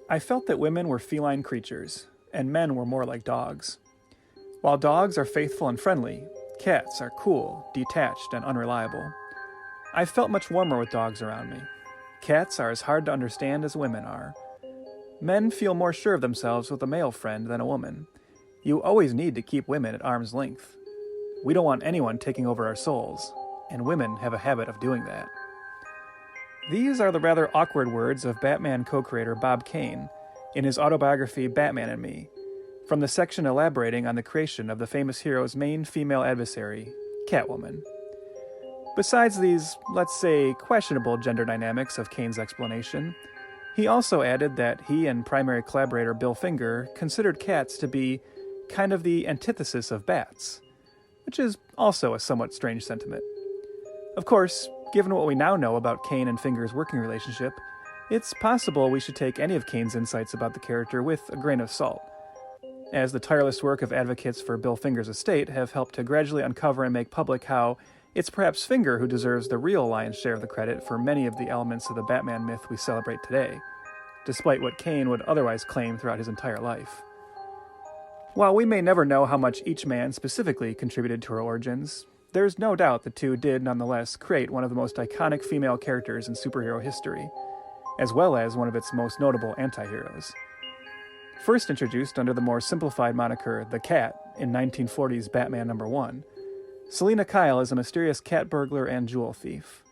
I felt that women were feline creatures, and men were more like dogs. While dogs are faithful and friendly, cats are cool, detached, and unreliable. I felt much warmer with dogs around me. Cats are as hard to understand as women are. Men feel more sure of themselves with a male friend than a woman. You always need to keep women at arm's length. We don't want anyone taking over our souls, and women have a habit of doing that. These are the rather awkward words of Batman co-creator Bob Kane in his autobiography Batman and Me, from the section elaborating on the creation of the famous hero's main female adversary, Catwoman. Besides these, let's say, questionable gender dynamics of Kane's explanation, he also added that he and primary collaborator Bill Finger considered cats to be kind of the antithesis of bats, which is also a somewhat strange sentiment. Of course, given what we now know about Kane and Finger's working relationship, it's possible we should take any of Kane's insights about the character with a grain of salt, as the tireless work of advocates for Bill Finger's estate have helped to gradually uncover and make public how it's perhaps Finger who deserves the real lion's share of the credit for many of the elements of the Batman myth we celebrate today, despite what Kane would otherwise claim throughout his entire life. While we may never know how much each man specifically contributed to her origins, there's no doubt the two did nonetheless create one of the most iconic female characters in superhero history, as well as one of its most notable anti-heroes. First introduced under the more simplified moniker The Cat in 1940's Batman #1, Selina Kyle is a mysterious cat burglar and jewel thief.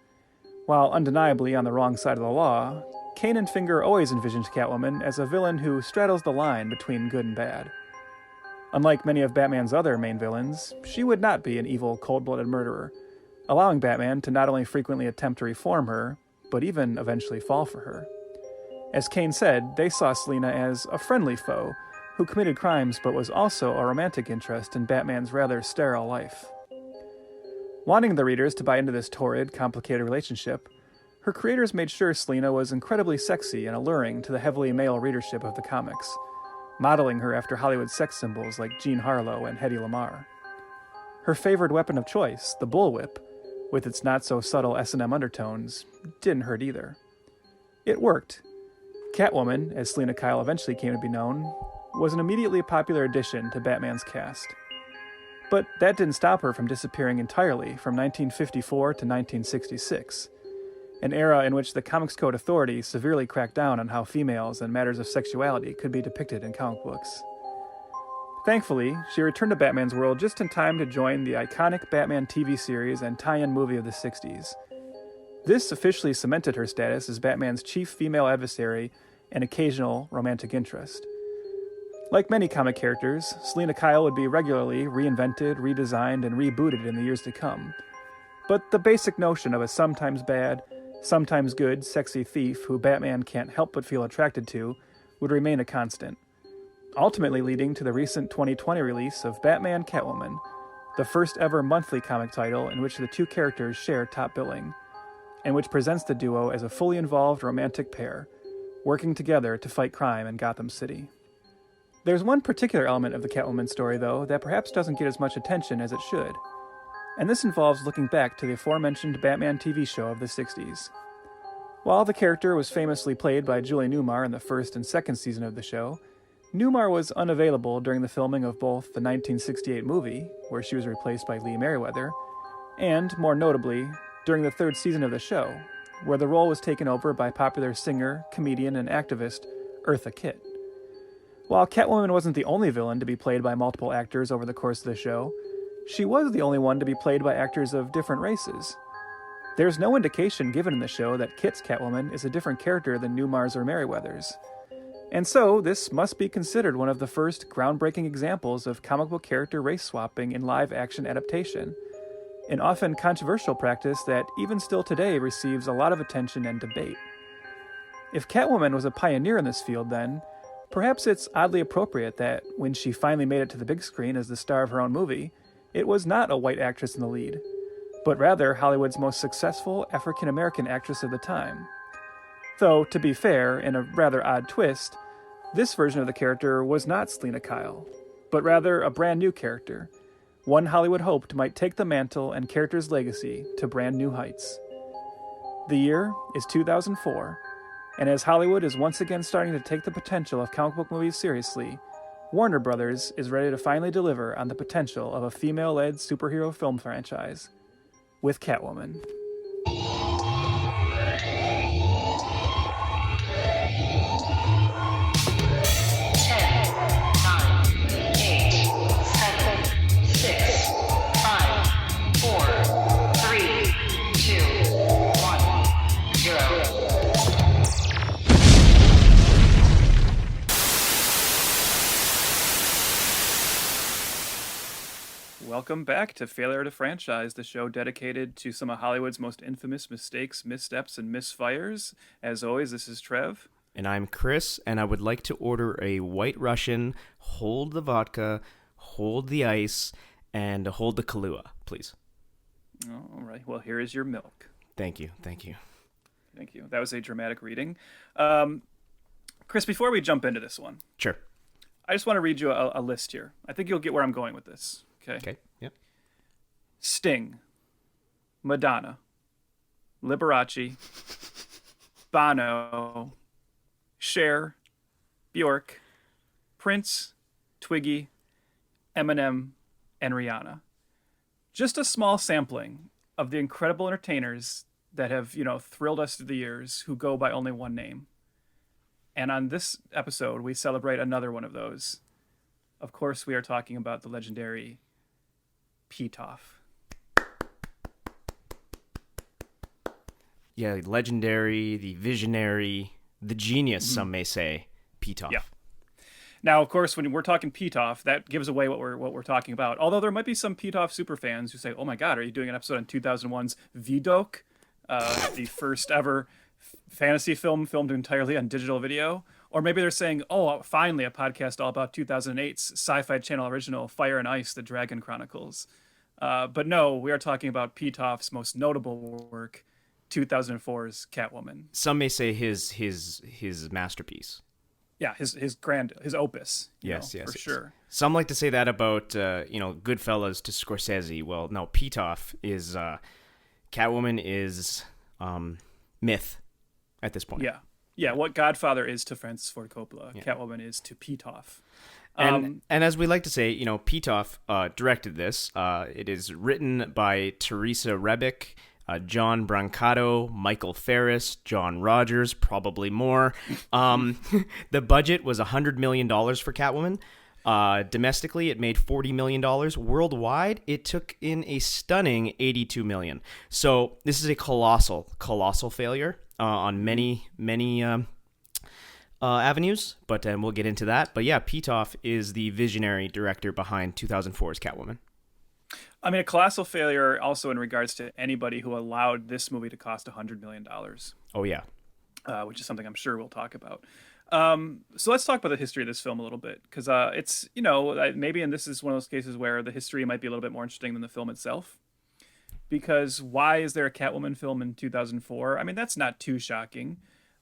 While undeniably on the wrong side of the law, Kane and Finger always envisioned Catwoman as a villain who straddles the line between good and bad. Unlike many of Batman's other main villains, she would not be an evil, cold-blooded murderer, allowing Batman to not only frequently attempt to reform her, but even eventually fall for her. As Kane said, they saw Selina as a friendly foe who committed crimes but was also a romantic interest in Batman's rather sterile life. Wanting the readers to buy into this torrid, complicated relationship, her creators made sure Selina was incredibly sexy and alluring to the heavily male readership of the comics, modeling her after Hollywood sex symbols like Jean Harlow and Hedy Lamarr. Her favored weapon of choice, the bullwhip, with its not-so-subtle S&M undertones, didn't hurt either. It worked. Catwoman, as Selina Kyle eventually came to be known, was an immediately popular addition to Batman's cast. But that didn't stop her from disappearing entirely from 1954 to 1966, an era in which the Comics Code Authority severely cracked down on how females and matters of sexuality could be depicted in comic books. Thankfully, she returned to Batman's world just in time to join the iconic Batman TV series and tie-in movie of the 60s. This officially cemented her status as Batman's chief female adversary and occasional romantic interest. Like many comic characters, Selina Kyle would be regularly reinvented, redesigned, and rebooted in the years to come. But the basic notion of a sometimes bad, sometimes good, sexy thief who Batman can't help but feel attracted to would remain a constant, ultimately leading to the recent 2020 release of Batman Catwoman, the first ever monthly comic title in which the two characters share top billing, and which presents the duo as a fully involved romantic pair, working together to fight crime in Gotham City. There's one particular element of the Catwoman story, though, that perhaps doesn't get as much attention as it should, and this involves looking back to the aforementioned Batman TV show of the 60s. While the character was famously played by Julie Newmar in the first and second season of the show, Newmar was unavailable during the filming of both the 1968 movie, where she was replaced by Lee Merriweather, and, more notably, during the third season of the show, where the role was taken over by popular singer, comedian, and activist Eartha Kitt. While Catwoman wasn't the only villain to be played by multiple actors over the course of the show, she was the only one to be played by actors of different races. There's no indication given in the show that Kitt's Catwoman is a different character than Newmar's or Merriweather's. And so, this must be considered one of the first groundbreaking examples of comic book character race swapping in live-action adaptation, an often controversial practice that even still today receives a lot of attention and debate. If Catwoman was a pioneer in this field then, perhaps it's oddly appropriate that when she finally made it to the big screen as the star of her own movie, it was not a white actress in the lead, but rather Hollywood's most successful African-American actress of the time. Though, to be fair, in a rather odd twist, this version of the character was not Selina Kyle, but rather a brand new character, one Hollywood hoped might take the mantle and character's legacy to brand new heights. The year is 2004, And as Hollywood is once again starting to take the potential of comic book movies seriously, Warner Brothers is ready to finally deliver on the potential of a female-led superhero film franchise with Catwoman. Welcome back to Failure to Franchise, the show dedicated to some of Hollywood's most infamous mistakes, missteps, and misfires. As always, this is Trev. And I'm Chris, and I would like to order a White Russian, hold the vodka, hold the ice, and hold the Kahlua, please. All right. Well, here is your milk. Thank you. Thank you. Thank you. That was a dramatic reading. Chris, before we jump into this one, Sure. I just want to read you a list here. I think you'll get where I'm going with this. Okay. Yep. Sting, Madonna, Liberace, Bono, Cher, Bjork, Prince, Twiggy, Eminem, and Rihanna. Just a small sampling of the incredible entertainers that have, thrilled us through the years who go by only one name. And on this episode, we celebrate another one of those. Of course, we are talking about the legendary Pitof. Yeah, legendary, the visionary, the genius, some may say, Pitof. Yeah. Now, of course, when we're talking Pitof, that gives away what we're talking about. Although there might be some Pitof superfans who say, "Oh my God, are you doing an episode on 2001's Vidok, the first ever fantasy film filmed entirely on digital video?" Or maybe they're saying, "Oh, finally, a podcast all about 2008's Sci-Fi Channel original Fire and Ice: The Dragon Chronicles." But no, we are talking about Pitof's most notable work, 2004's Catwoman. Some may say his masterpiece. Yeah, his opus. Yes, for sure. Some like to say that about Goodfellas to Scorsese. Well, no, Pitof is Catwoman is myth at this point. Yeah. What Godfather is to Francis Ford Coppola, Catwoman is to Pitof. And as we like to say, Pitof directed this. It is written by Teresa Rebick, John Brancato, Michael Ferris, John Rogers, probably more. The budget was $100 million for Catwoman. Domestically, it made $40 million. Worldwide, it took in a stunning $82 million. So this is a colossal failure on many avenues, but we'll get into that. But yeah, Pitof is the visionary director behind 2004's Catwoman. I mean, a colossal failure also in regards to anybody who allowed this movie to cost $100 million. Oh, yeah. Which is something I'm sure we'll talk about. So let's talk about the history of this film a little bit, because it's, maybe, and this is one of those cases where the history might be a little bit more interesting than the film itself. Because why is there a Catwoman film in 2004? I mean, that's not too shocking.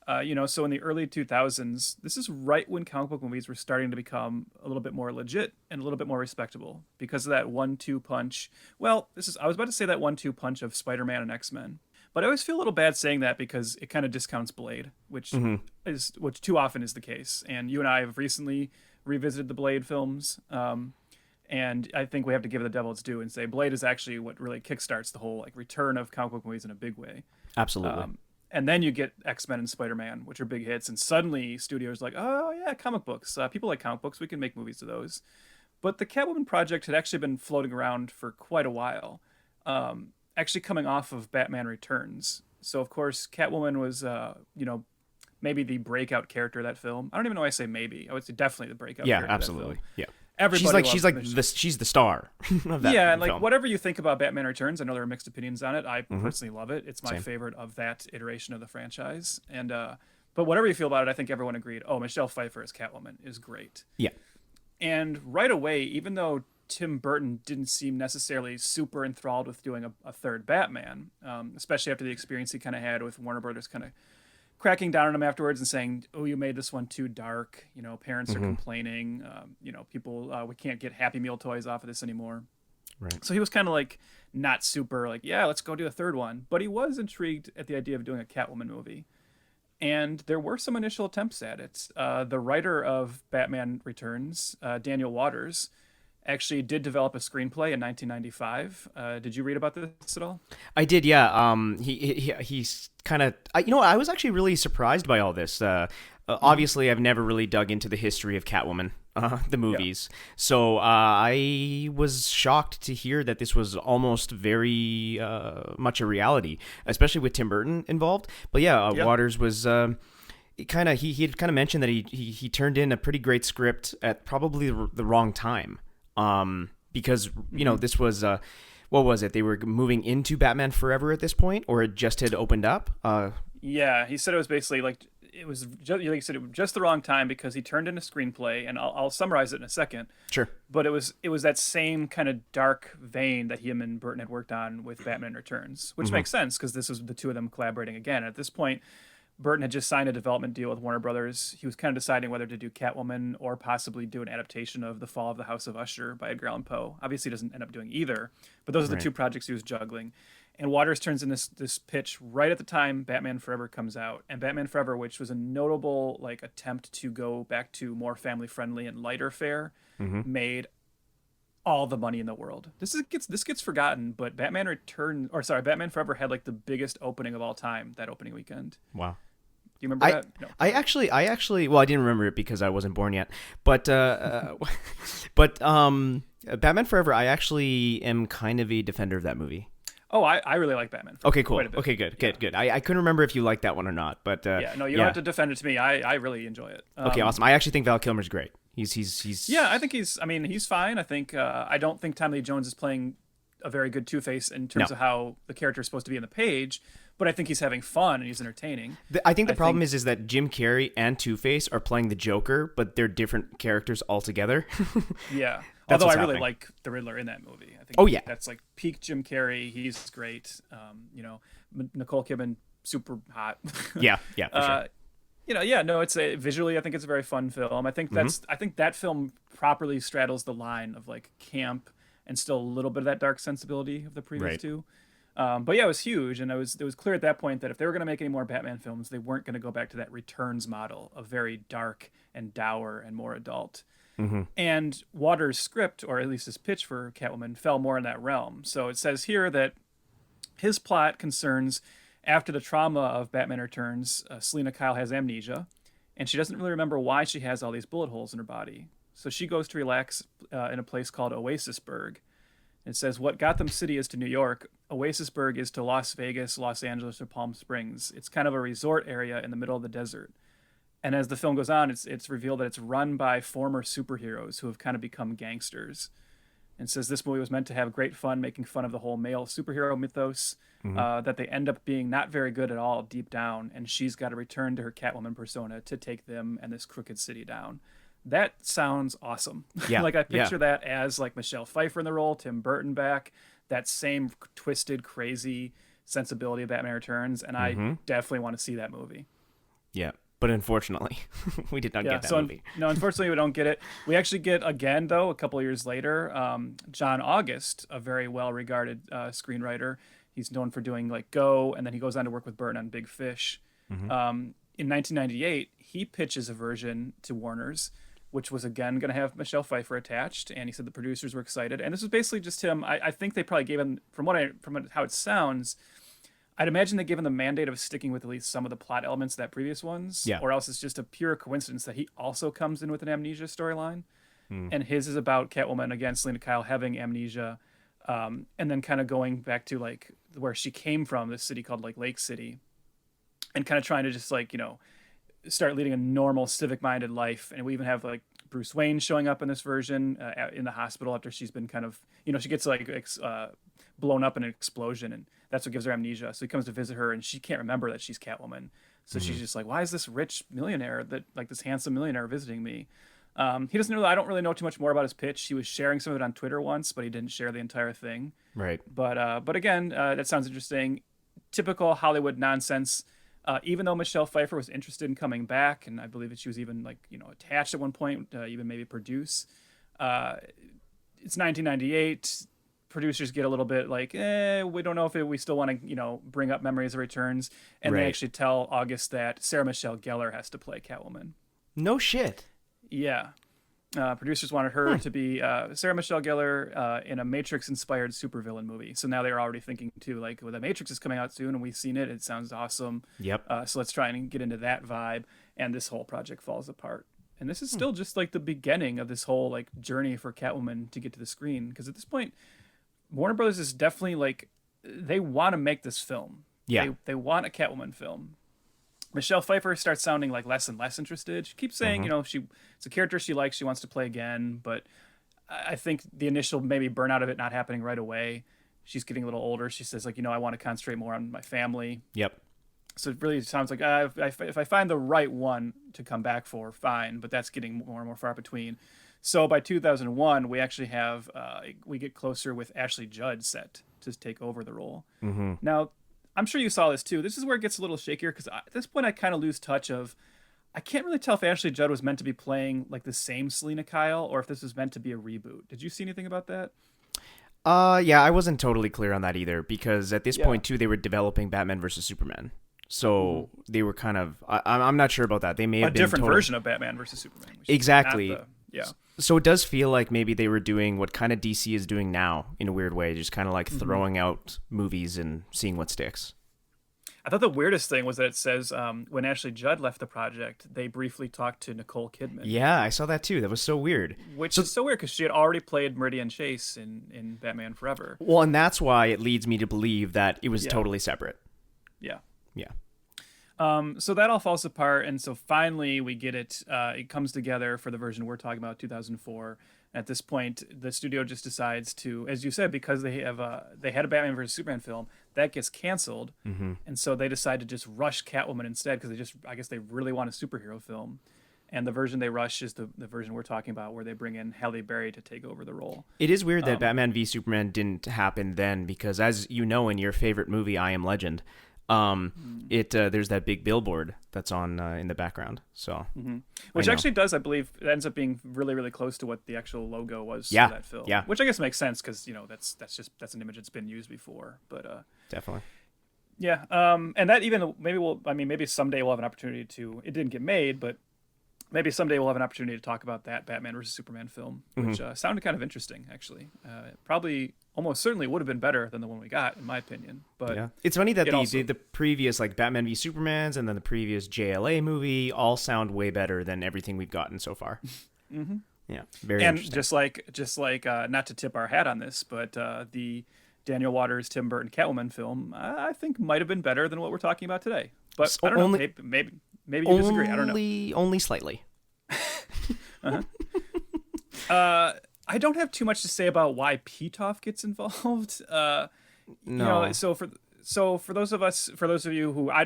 So in the early 2000s, this is right when comic book movies were starting to become a little bit more legit and a little bit more respectable because of that 1-2 punch. Well, I was about to say that 1-2 punch of Spider-Man and X-Men, but I always feel a little bad saying that because it kind of discounts Blade, which too often is the case. And you and I have recently revisited the Blade films, and I think we have to give the devil its due and say Blade is actually what really kickstarts the whole return of comic book movies in a big way. Absolutely. And then you get X-Men and Spider-Man, which are big hits. And suddenly studios are like, oh, yeah, comic books. People like comic books. We can make movies of those. But the Catwoman project had actually been floating around for quite a while, actually coming off of Batman Returns. So, of course, Catwoman was, maybe the breakout character of that film. I don't even know why I say maybe. I would say definitely the breakout character Yeah, absolutely. Yeah. Everybody she's the star of that and film. Whatever you think about Batman Returns, I know there are mixed opinions on it. I personally love it. It's my favorite of that iteration of the franchise. And but whatever you feel about it, I think everyone agreed. Oh, Michelle Pfeiffer as Catwoman is great. Yeah. And right away, even though Tim Burton didn't seem necessarily super enthralled with doing a third Batman, especially after the experience he kind of had with Warner Brothers kind of cracking down on him afterwards and saying, "Oh, you made this one too dark. Parents are complaining. People, we can't get Happy Meal toys off of this anymore." Right. So he was kind of not super yeah, let's go do a third one. But he was intrigued at the idea of doing a Catwoman movie. and there were some initial attempts at it. The writer of Batman Returns, Daniel Waters, actually did develop a screenplay in 1995. Did you read about this at all? I did, yeah. He's kind of, I was actually really surprised by all this. Obviously, I've never really dug into the history of Catwoman, the movies, so I was shocked to hear that this was almost very much a reality, especially with Tim Burton involved. But Waters was. He had kind of mentioned that he turned in a pretty great script at probably the wrong time. Because this was what was it? They were moving into Batman Forever at this point, or it just had opened up. Yeah, he said it was basically like it was just, like you said, it was just the wrong time because he turned in a screenplay, and I'll summarize it in a second. Sure. But it was that same kind of dark vein that him and Burton had worked on with Batman Returns, which makes sense because this was the two of them collaborating again. At this point, Burton had just signed a development deal with Warner Brothers. He was kind of deciding whether to do Catwoman or possibly do an adaptation of The Fall of the House of Usher by Edgar Allan Poe. Obviously, he doesn't end up doing either, but those are the two projects he was juggling. And Waters turns in this pitch right at the time Batman Forever comes out. And Batman Forever, which was a notable like attempt to go back to more family-friendly and lighter fare, made all the money in the world. This gets forgotten, but Batman Forever had like the biggest opening of all time that opening weekend. Wow. Do you remember that? No. I actually, well, I didn't remember it because I wasn't born yet. But Batman Forever, I actually am kind of a defender of that movie. Oh, I really like Batman. Okay, cool. Okay, good. I couldn't remember if you liked that one or not, but you don't have to defend it to me. I really enjoy it. Okay, awesome. I actually think Val Kilmer's great. He's yeah, I think he's fine. I think I don't think Tommy Lee Jones is playing a very good Two-Face in terms of how the character is supposed to be in the page, but I think he's having fun and he's entertaining. I think the problem is that Jim Carrey and Two-Face are playing the Joker, but they're different characters altogether. Yeah. Although I really like the Riddler in that movie. I think that's like peak Jim Carrey. He's great. Nicole Kidman, super hot. Yeah, for sure. It's visually, I think it's a very fun film. I think I think that film properly straddles the line of like camp and still a little bit of that dark sensibility of the previous two. But yeah, it was huge, and it was clear at that point that if they were going to make any more Batman films, they weren't going to go back to that Returns model of very dark and dour and more adult. And Waters' script, or at least his pitch for Catwoman, fell more in that realm. So it says here that his plot concerns after the trauma of Batman Returns, Selina Kyle has amnesia, and she doesn't really remember why she has all these bullet holes in her body. So she goes to relax in a place called Oasisburg. It says, what Gotham City is to New York, Oasisburg is to Las Vegas, Los Angeles, or Palm Springs. It's kind of a resort area in the middle of the desert. And as the film goes on, it's revealed that it's run by former superheroes who have kind of become gangsters. And says this movie was meant to have great fun, making fun of the whole male superhero mythos, that they end up being not very good at all deep down. And she's got to return to her Catwoman persona to take them and this crooked city down. That sounds awesome. Yeah. Like I picture that as like Michelle Pfeiffer in the role, Tim Burton back, that same twisted, crazy sensibility of Batman Returns. And I definitely want to see that movie. Yeah. But unfortunately, we did not get that movie. No, unfortunately, we don't get it. We actually get, again, though, a couple of years later, John August, a very well-regarded screenwriter. He's known for doing, like, Go, and then he goes on to work with Burton on Big Fish. In 1998, he pitches a version to Warner's, which was, again, going to have Michelle Pfeiffer attached, and he said the producers were excited. And this was basically just him. I think they probably gave him, from how it sounds, I'd imagine they gave him the mandate of sticking with at least some of the plot elements of that previous ones, or else it's just a pure coincidence that he also comes in with an amnesia storyline. And his is about Catwoman, again, Selina Kyle having amnesia, and then kind of going back to like where she came from, this city called like Lake City, and kind of trying to just like, start leading a normal civic-minded life. And we even have like Bruce Wayne showing up in this version in the hospital after she's been kind of, she gets like blown up in an explosion, and that's what gives her amnesia. So he comes to visit her, and she can't remember that she's Catwoman. So she's just like, why is this rich millionaire, this handsome millionaire visiting me? He doesn't really, I don't really know too much more about his pitch. He was sharing some of it on Twitter once, but he didn't share the entire thing. Right. But again, that sounds interesting. Typical Hollywood nonsense. Even though Michelle Pfeiffer was interested in coming back, and I believe that she was even attached at one point, even maybe produce. It's 1998. producers get a little bit like, we don't know if we still want to, bring up Memories of Returns. And they Right. actually tell August that Sarah Michelle Gellar has to play Catwoman. No shit. Yeah. Producers wanted her to be Sarah Michelle Gellar in a Matrix-inspired supervillain movie. So now they're already thinking, too, like, well, the Matrix is coming out soon, and we've seen it. It sounds awesome. Yep. So let's try and get into that vibe. And this whole project falls apart. And this is still just, like, the beginning of this whole, like, journey for Catwoman to get to the screen. Because at this point, Warner Brothers is definitely, like, they want to make this film. Yeah. They want a Catwoman film. Michelle Pfeiffer starts sounding like less and less interested. She keeps saying, it's a character she likes, she wants to play again, but I think the initial maybe burnout of it not happening right away. She's getting a little older. She says, like, I want to concentrate more on my family. Yep. So it really sounds like if I find the right one to come back for, fine, but that's getting more and more far between. So by 2001, we actually have we get closer with Ashley Judd set to take over the role. Mm-hmm. Now, I'm sure you saw this too. This is where it gets a little shakier because at this point I kind of lose touch of. I can't really tell if Ashley Judd was meant to be playing like the same Selena Kyle or if this was meant to be a reboot. Did you see anything about that? Yeah, I wasn't totally clear on that either because at this point too they were developing Batman versus Superman, so they were kind of. I'm not sure about that. They may have a been different version of Batman versus Superman. Exactly. Yeah. So it does feel like maybe they were doing what kind of DC is doing now in a weird way, just kind of like throwing out movies and seeing what sticks. I thought the weirdest thing was that it says when Ashley Judd left the project, they briefly talked to Nicole Kidman. Yeah, I saw that too. That was so weird. Which is so weird because she had already played Meridian Chase in Batman Forever. Well, and that's why it leads me to believe that it was totally separate. Yeah. Yeah. So that all falls apart, and so finally we get it. It comes together for the version we're talking about, 2004. At this point, the studio just decides to, as you said, because they had a Batman vs Superman film that gets canceled, and so they decide to just rush Catwoman instead because I guess they really want a superhero film, and the version they rush is the version we're talking about where they bring in Halle Berry to take over the role. It is weird that Batman v Superman didn't happen then because, as you know, in your favorite movie, I Am Legend. There's that big billboard that's on in the background. So, which actually does, I believe, it ends up being really, really close to what the actual logo was for that film. Yeah, which I guess makes sense because that's an image that's been used before. But definitely, yeah. And that even maybe someday we'll have an opportunity to. It didn't get made, but maybe someday we'll have an opportunity to talk about that Batman versus Superman film, which sounded kind of interesting actually. Probably. Almost certainly would have been better than the one we got, in my opinion. But yeah. It's funny that the previous like Batman v Supermans and then the previous JLA movie all sound way better than everything we've gotten so far. Yeah, very and interesting. just like not to tip our hat on this, but the Daniel Waters Tim Burton Catwoman film I think might have been better than what we're talking about today. But I don't know. Maybe you disagree. I don't know. Only slightly. I don't have too much to say about why Pitof gets involved. No. So for those of you who I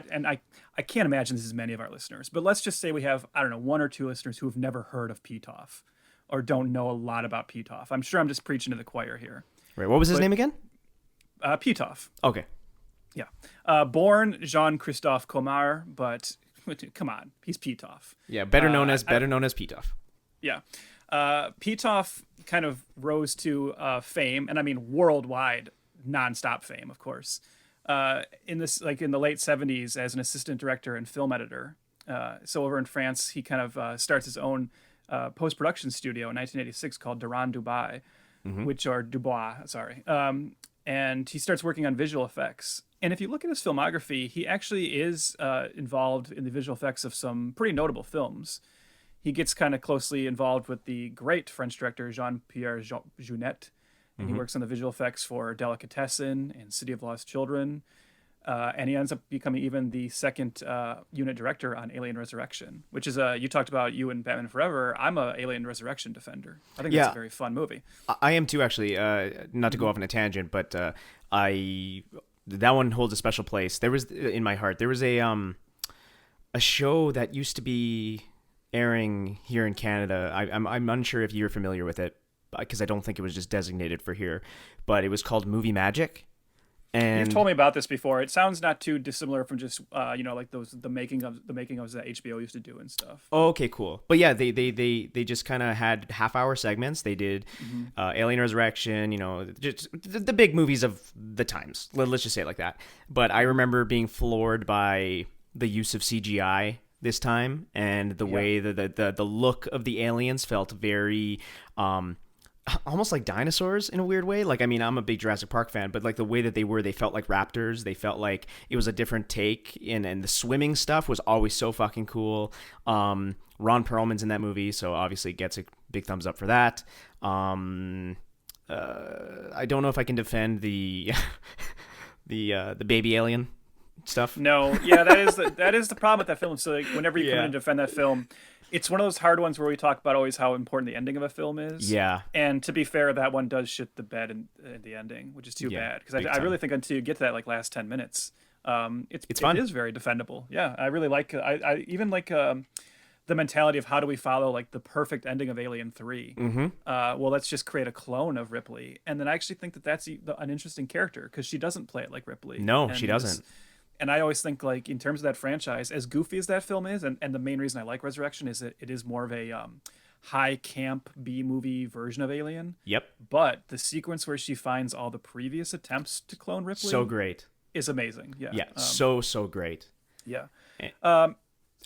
can't imagine this is many of our listeners, but let's just say we have, I don't know, one or two listeners who have never heard of Pitof or don't know a lot about Pitof. I'm sure I'm just preaching to the choir here. Right. What was his name again? Pitof. Okay. Yeah. Born Jean-Christophe Comar, but come on, he's Pitof. Yeah. Better known as Pitof. Yeah. Pitof kind of rose to fame, and I mean worldwide, nonstop fame, of course. In the late 70s, as an assistant director and film editor. So over in France, he kind of starts his own post-production studio in 1986 called Dubois, and he starts working on visual effects. And if you look at his filmography, he actually is involved in the visual effects of some pretty notable films. He gets kind of closely involved with the great French director Jean-Pierre Jeunet, and he works on the visual effects for Delicatessen and City of Lost Children, and he ends up becoming even the second unit director on Alien Resurrection, which is you talked about you and Batman Forever. I'm a Alien Resurrection defender. I think that's a very fun movie. I am too, actually. Not to go off on a tangent, but that one holds a special place. There was in my heart. There was a show that used to be airing here in Canada. I'm unsure if you're familiar with it because I don't think it was just designated for here, but it was called Movie Magic, You've And told me about this before. It sounds not too dissimilar from just like those the making of that HBO used to do and stuff. oh, okay, cool. But yeah, they just kind of had half-hour segments. They did Mm-hmm. Alien Resurrection, just the big movies of the times. Let's just say it like that. But I remember being floored by the use of CGI this time, and the way that the look of the aliens felt very almost like dinosaurs in a weird way. Like, I mean, I'm a big Jurassic Park fan, but like the way that they felt like raptors. They felt like it was a different take, and the swimming stuff was always so fucking cool. Ron Perlman's in that movie, so obviously gets a big thumbs up for that. I don't know if I can defend the the baby alien stuff. No, yeah, that is the problem with that film. So like, whenever you come in and defend that film, it's one of those hard ones where we talk about always how important the ending of a film is. Yeah. And to be fair, that one does shit the bed in the ending, which is too bad, because I really think until you get to that like last 10 minutes, it fun. is very defendable. Yeah, I really like. I even like the mentality of how do we follow like the perfect ending of Alien 3. Mm-hmm. Well, let's just create a clone of Ripley, and then I actually think that that's an interesting character because she doesn't play it like Ripley. No, she doesn't. And I always think, like, in terms of that franchise, as goofy as that film is, and the main reason I like Resurrection is that it is more of a high camp B-movie version of Alien. Yep. But the sequence where she finds all the previous attempts to clone Ripley So great. is amazing. Yeah. Yeah, so great. Yeah.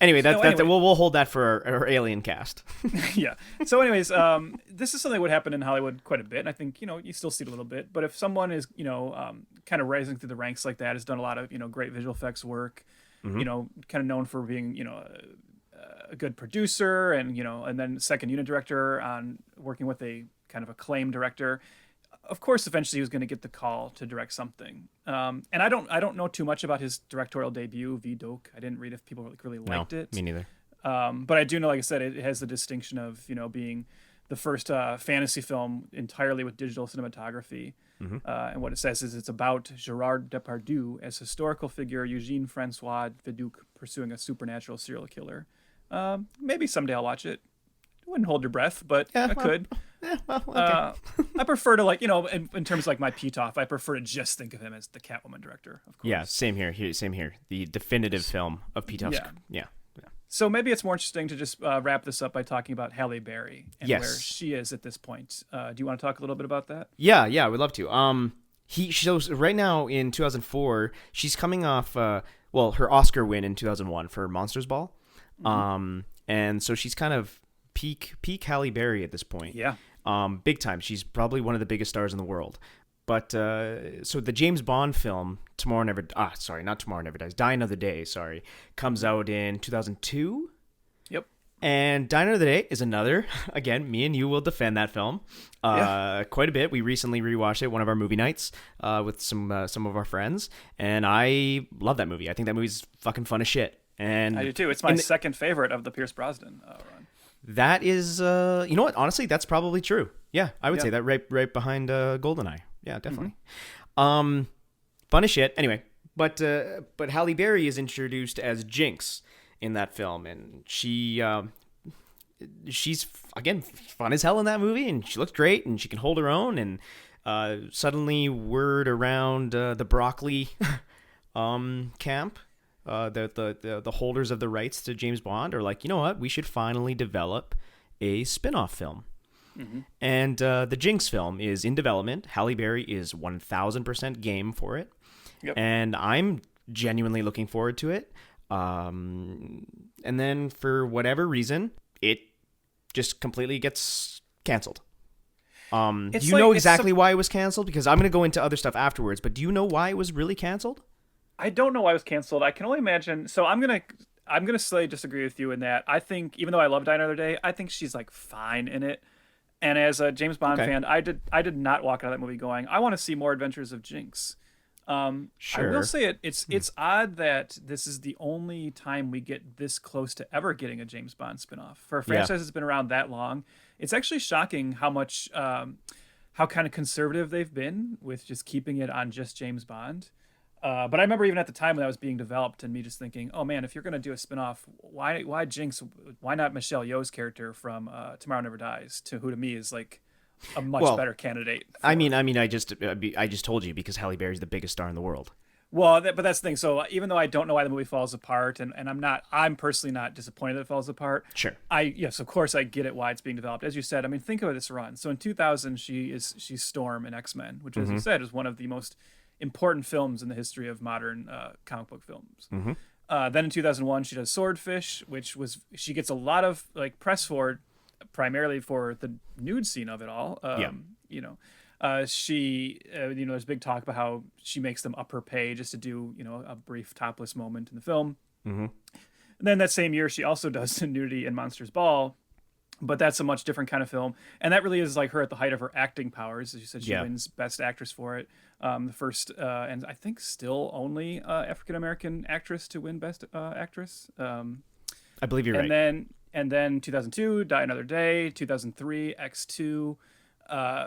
Anyway, anyway. We'll hold that for our Alien cast. Yeah. So anyways, this is something that would happen in Hollywood quite a bit. And I think, you still see it a little bit. But if someone is, kind of rising through the ranks like that, has done a lot of, great visual effects work, Mm-hmm. kind of known for being, a good producer and, and then second unit director on working with a kind of acclaimed director, of course, eventually he was going to get the call to direct something. And I don't know too much about his directorial debut, V Doc. I didn't read if people really liked it. Me neither. But I do know, like I said, it has the distinction of, being the first fantasy film entirely with digital cinematography. Mm-hmm. And what it says is it's about Gerard Depardieu as historical figure Eugene Francois Viduc pursuing a supernatural serial killer. Maybe someday I'll watch it. Wouldn't hold your breath, but I could. Okay. I prefer to, like, in terms of like my Pitof, I prefer to just think of him as the Catwoman director, of course. Yeah, same here. Same here. The definitive film of Pitof's. Yeah. So maybe it's more interesting to just wrap this up by talking about Halle Berry and Yes. where she is at this point. Do you want to talk a little bit about that? Yeah, I would love to. He shows right now in 2004. She's coming off, her Oscar win in 2001 for Monsters Ball. Mm-hmm. And so she's kind of peak Halle Berry at this point. Yeah. Big time. She's probably one of the biggest stars in the world. But so the James Bond film Not Tomorrow Never Dies, Die Another Day, comes out in 2002. Yep. And Die Another Day is another, again, me and you will defend that film quite a bit. We recently rewatched it, one of our movie nights, with some of our friends, and I love that movie. I think that movie's fucking fun as shit. And I do too. It's my second favorite of the Pierce Brosnan run. That is, you know what? Honestly, that's probably true. Yeah, I would say that right behind GoldenEye. Yeah, definitely. Fun as shit. Anyway, but Halle Berry is introduced as Jinx in that film, and she's again fun as hell in that movie, and she looks great, and she can hold her own. And suddenly, word around the broccoli camp. The holders of the rights to James Bond are like, you know what? We should finally develop a spin-off film. Mm-hmm. And the Jinx film is in development. Halle Berry is 1,000% game for it. Yep. And I'm genuinely looking forward to it. And then for whatever reason, it just completely gets canceled. Do you know exactly why it was canceled? Because I'm going to go into other stuff afterwards, but do you know why it was really canceled? I don't know why it was canceled. I can only imagine. So I'm gonna slightly disagree with you in that I think, even though I love Die Another Day, I think she's like fine in it. And as a James Bond fan, I did not walk out of that movie going, I want to see more Adventures of Jinx. Sure. I will say it's odd that this is the only time we get this close to ever getting a James Bond spinoff. For a franchise that's been around that long, it's actually shocking how much how kind of conservative they've been with just keeping it on just James Bond. But I remember even at the time when that was being developed and me just thinking, oh man, if you're going to do a spinoff, why Jinx? Why not Michelle Yeoh's character from Tomorrow Never Dies, who to me is like a much better candidate. I mean, I just told you because Halle Berry's the biggest star in the world. Well, but that's the thing. So even though I don't know why the movie falls apart, and I'm personally not disappointed that it falls apart. Sure. Yes, of course I get it why it's being developed. As you said, I mean, think of this run. So in 2000, she's Storm in X-Men, which, as you said, is one of the most important films in the history of modern comic book films. Then in 2001, she does Swordfish, she gets a lot of like press for, primarily for the nude scene of it all. You know. There's big talk about how she makes them up her pay just to do, a brief topless moment in the film. And then that same year, she also does nudity in Monsters Ball, but that's a much different kind of film. And that really is like her at the height of her acting powers. As you said, she wins Best Actress for it. The first, and I think still only African-American actress to win Best Actress. I believe you're right. And then 2002, Die Another Day, 2003, X2.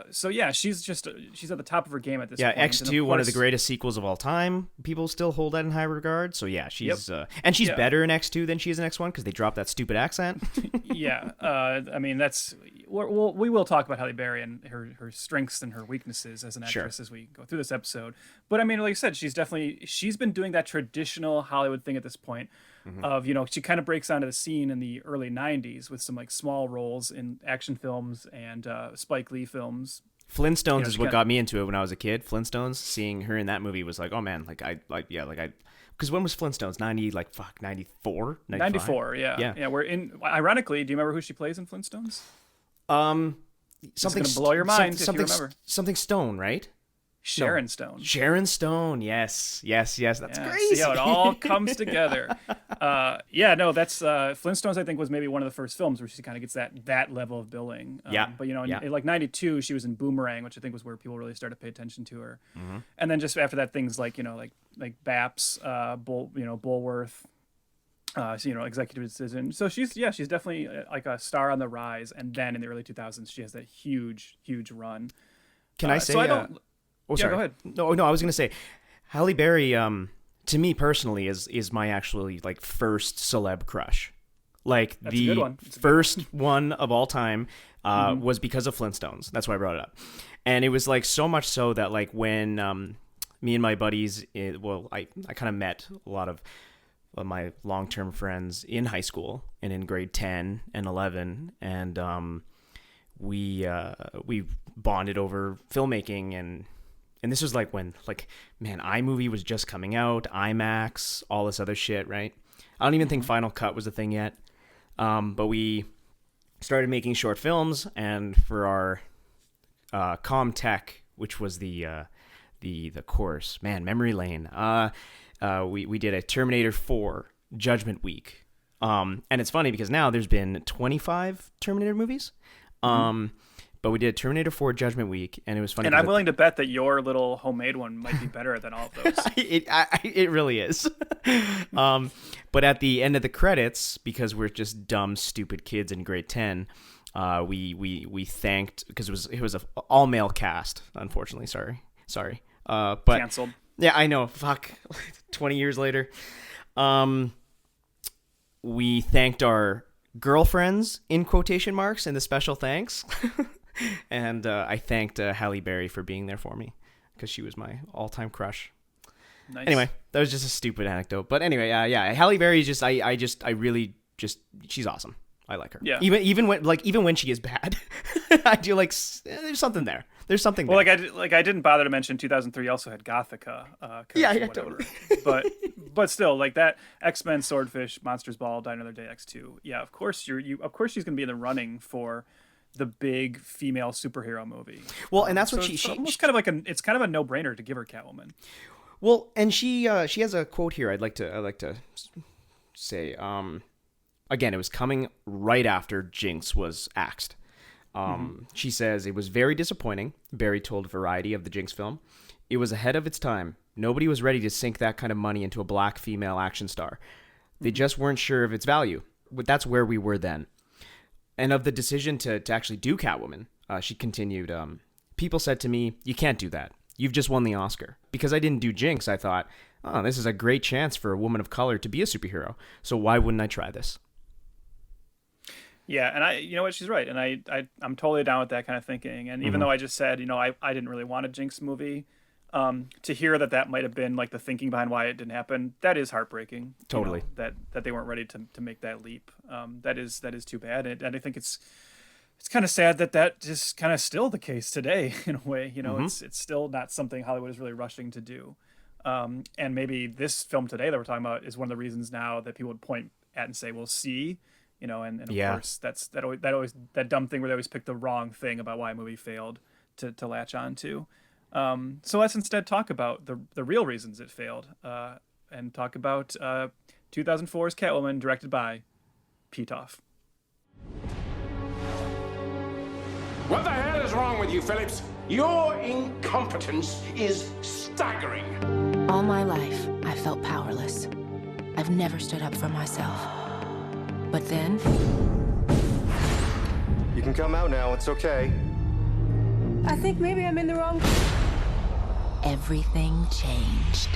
So yeah, she's at the top of her game at this point. Yeah, X2, one of the greatest sequels of all time. People still hold that in high regard. So yeah, she's and she's better in X2 than she is in X1 because they dropped that stupid accent. I mean we will talk about Halle Berry and her strengths and her weaknesses as an actress as we go through this episode. But I mean, like I said, she's been doing that traditional Hollywood thing at this point. Of she kind of breaks onto the scene in the early 90s with some like small roles in action films and Spike Lee films. Flintstones is what got me into it when I was a kid. Flintstones, seeing her in that movie was like, oh man, because when was Flintstones? 94? 94, yeah. We're in. Ironically, do you remember who she plays in Flintstones? Something gonna blow your mind if you remember. Something Stone, right? Sharon Stone. Sharon Stone, yes. That's crazy. See how it all comes together. That's Flintstones. I think was maybe one of the first films where she kind of gets that level of billing. But in like '92, she was in Boomerang, which I think was where people really started to pay attention to her. And then just after that, things like like Baps, Bulworth. Executive Decision. So she's definitely like a star on the rise. And then in the early 2000s, she has that huge run. Can I say? So I don't. Oh, sorry. Go ahead. No, I was going to say, Halle Berry, to me personally, is my actually like first celeb crush. Like That's the a good one. first one of all time was because of Flintstones. That's why I brought it up. And it was like so much so that like when me and my buddies, I kind of met a lot of my long-term friends in high school and in grade 10 and 11. And we bonded over filmmaking and this was like when, iMovie was just coming out, IMAX, all this other shit, right? I don't even think Final Cut was a thing yet. But we started making short films, and for our ComTech, which was the course, memory lane, we did a Terminator 4 Judgment Week. And it's funny because now there's been 25 Terminator movies. But we did Terminator 4 Judgment Week, and it was funny. And I'm willing to bet that your little homemade one might be better than all of those. It really is. But at the end of the credits, because we're just dumb, stupid kids in grade 10, we thanked, because it was an all male cast. Unfortunately, sorry. But canceled. Yeah, I know. Fuck. 20 years later, we thanked our girlfriends in quotation marks in the special thanks. And I thanked Halle Berry for being there for me because she was my all-time crush. Nice. Anyway, that was just a stupid anecdote. But anyway, Halle Berry is just I really she's awesome. I like her. Yeah. Even when she is bad, I do like there's something there. There's something there. Well, I didn't bother to mention 2003 also had Gothica. Totally. but still, like that X-Men, Swordfish, Monsters Ball, Die Another Day, X2. Yeah, of course of course she's gonna be in the running for the big female superhero movie. Well, and that's what it's kind of a no-brainer to give her Catwoman. Well, and she has a quote here I'd like to say. Again, it was coming right after Jinx was axed. She says, "It was very disappointing," Barry told Variety of the Jinx film. "It was ahead of its time. Nobody was ready to sink that kind of money into a black female action star. They just weren't sure of its value. But that's where we were then." And of the decision to actually do Catwoman, she continued, "People said to me, 'You can't do that. You've just won the Oscar.' Because I didn't do Jinx, I thought, oh, this is a great chance for a woman of color to be a superhero. So why wouldn't I try this?" Yeah, and you know what, she's right, and I'm totally down with that kind of thinking. And even Hmm. though I just said, I didn't really want a Jinx movie, to hear that might have been like the thinking behind why it didn't happen, that is heartbreaking. Totally. That they weren't ready to make that leap. That is too bad, and I think it's kind of sad that just kind of still the case today in a way. Hmm. It's still not something Hollywood is really rushing to do. And maybe this film today that we're talking about is one of the reasons now that people would point at and say, "Well, see." And of Yeah. course that always that dumb thing where they always pick the wrong thing about why a movie failed to latch on to. So let's instead talk about the real reasons it failed, and talk about 2004's Catwoman, directed by Pitof. What the hell is wrong with you, Phillips? Your incompetence is staggering. All my life, I felt powerless. I've never stood up for myself. But then, You can come out now, it's okay. I think maybe I'm in the wrong. everything changed.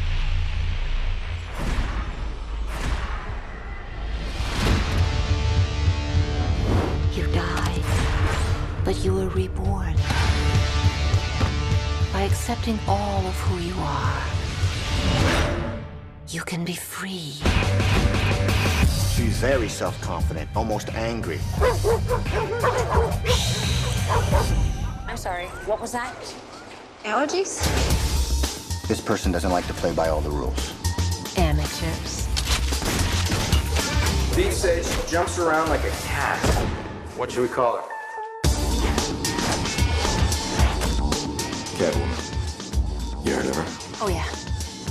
You died, but you were reborn. By accepting all of who you are, you can be free. She's very self-confident, almost angry. I'm sorry, what was that? Allergies? This person doesn't like to play by all the rules. Amateurs. Steve says she jumps around like a cat. What should we call her? Catwoman. You heard of her? Oh yeah.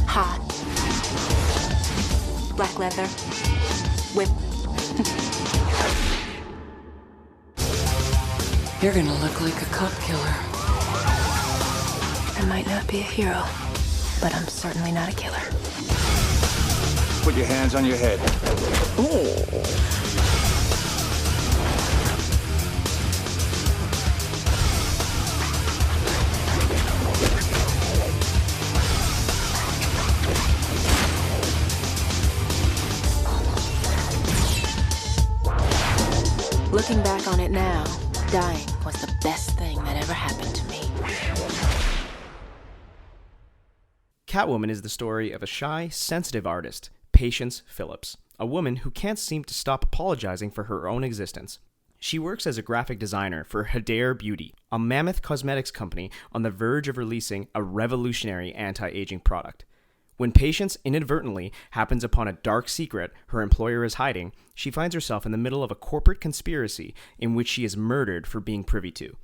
Hot. Black leather. Whip. You're gonna look like a cop killer. I might not be a hero, but I'm certainly not a killer. Put your hands on your head. Looking back on it now, dying was the best thing that ever happened to me. Catwoman is the story of a shy, sensitive artist, Patience Phillips, a woman who can't seem to stop apologizing for her own existence. She works as a graphic designer for Hadare Beauty, a mammoth cosmetics company on the verge of releasing a revolutionary anti-aging product. When Patience inadvertently happens upon a dark secret her employer is hiding, she finds herself in the middle of a corporate conspiracy in which she is murdered for being privy to.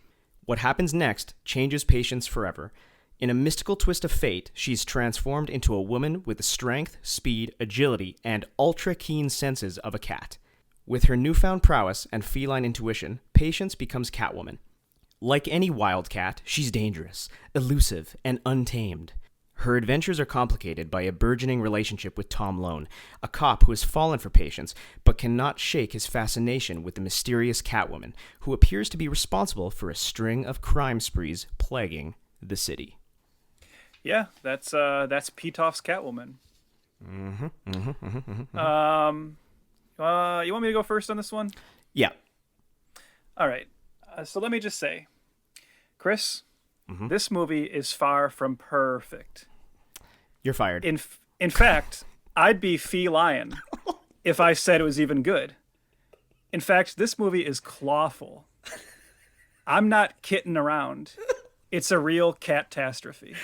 What happens next changes Patience forever. In a mystical twist of fate, she's transformed into a woman with the strength, speed, agility, and ultra-keen senses of a cat. With her newfound prowess and feline intuition, Patience becomes Catwoman. Like any wild cat, she's dangerous, elusive, and untamed. Her adventures are complicated by a burgeoning relationship with Tom Lone, a cop who has fallen for Patience, but cannot shake his fascination with the mysterious Catwoman, who appears to be responsible for a string of crime sprees plaguing the city. Yeah, that's Pitof's Catwoman. You want me to go first on this one? Yeah. All right. So let me just say, Chris, this movie is far from perfect. You're fired. In fact, I'd be feline if I said it was even good. In fact, this movie is clawful. I'm not kidding around. It's a real catastrophe.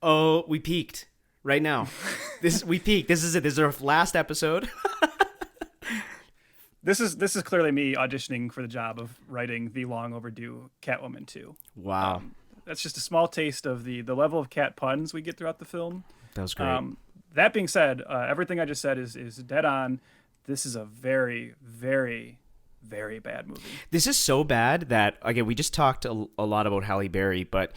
Oh, we peaked right now. We peaked. This is it. This is our last episode. This is clearly me auditioning for the job of writing the long overdue Catwoman 2. Wow. That's just a small taste of the level of cat puns we get throughout the film. That was great. That being said, everything I just said is dead on. This is a very, very, very bad movie. This is so bad that, again, we just talked a lot about Halle Berry, but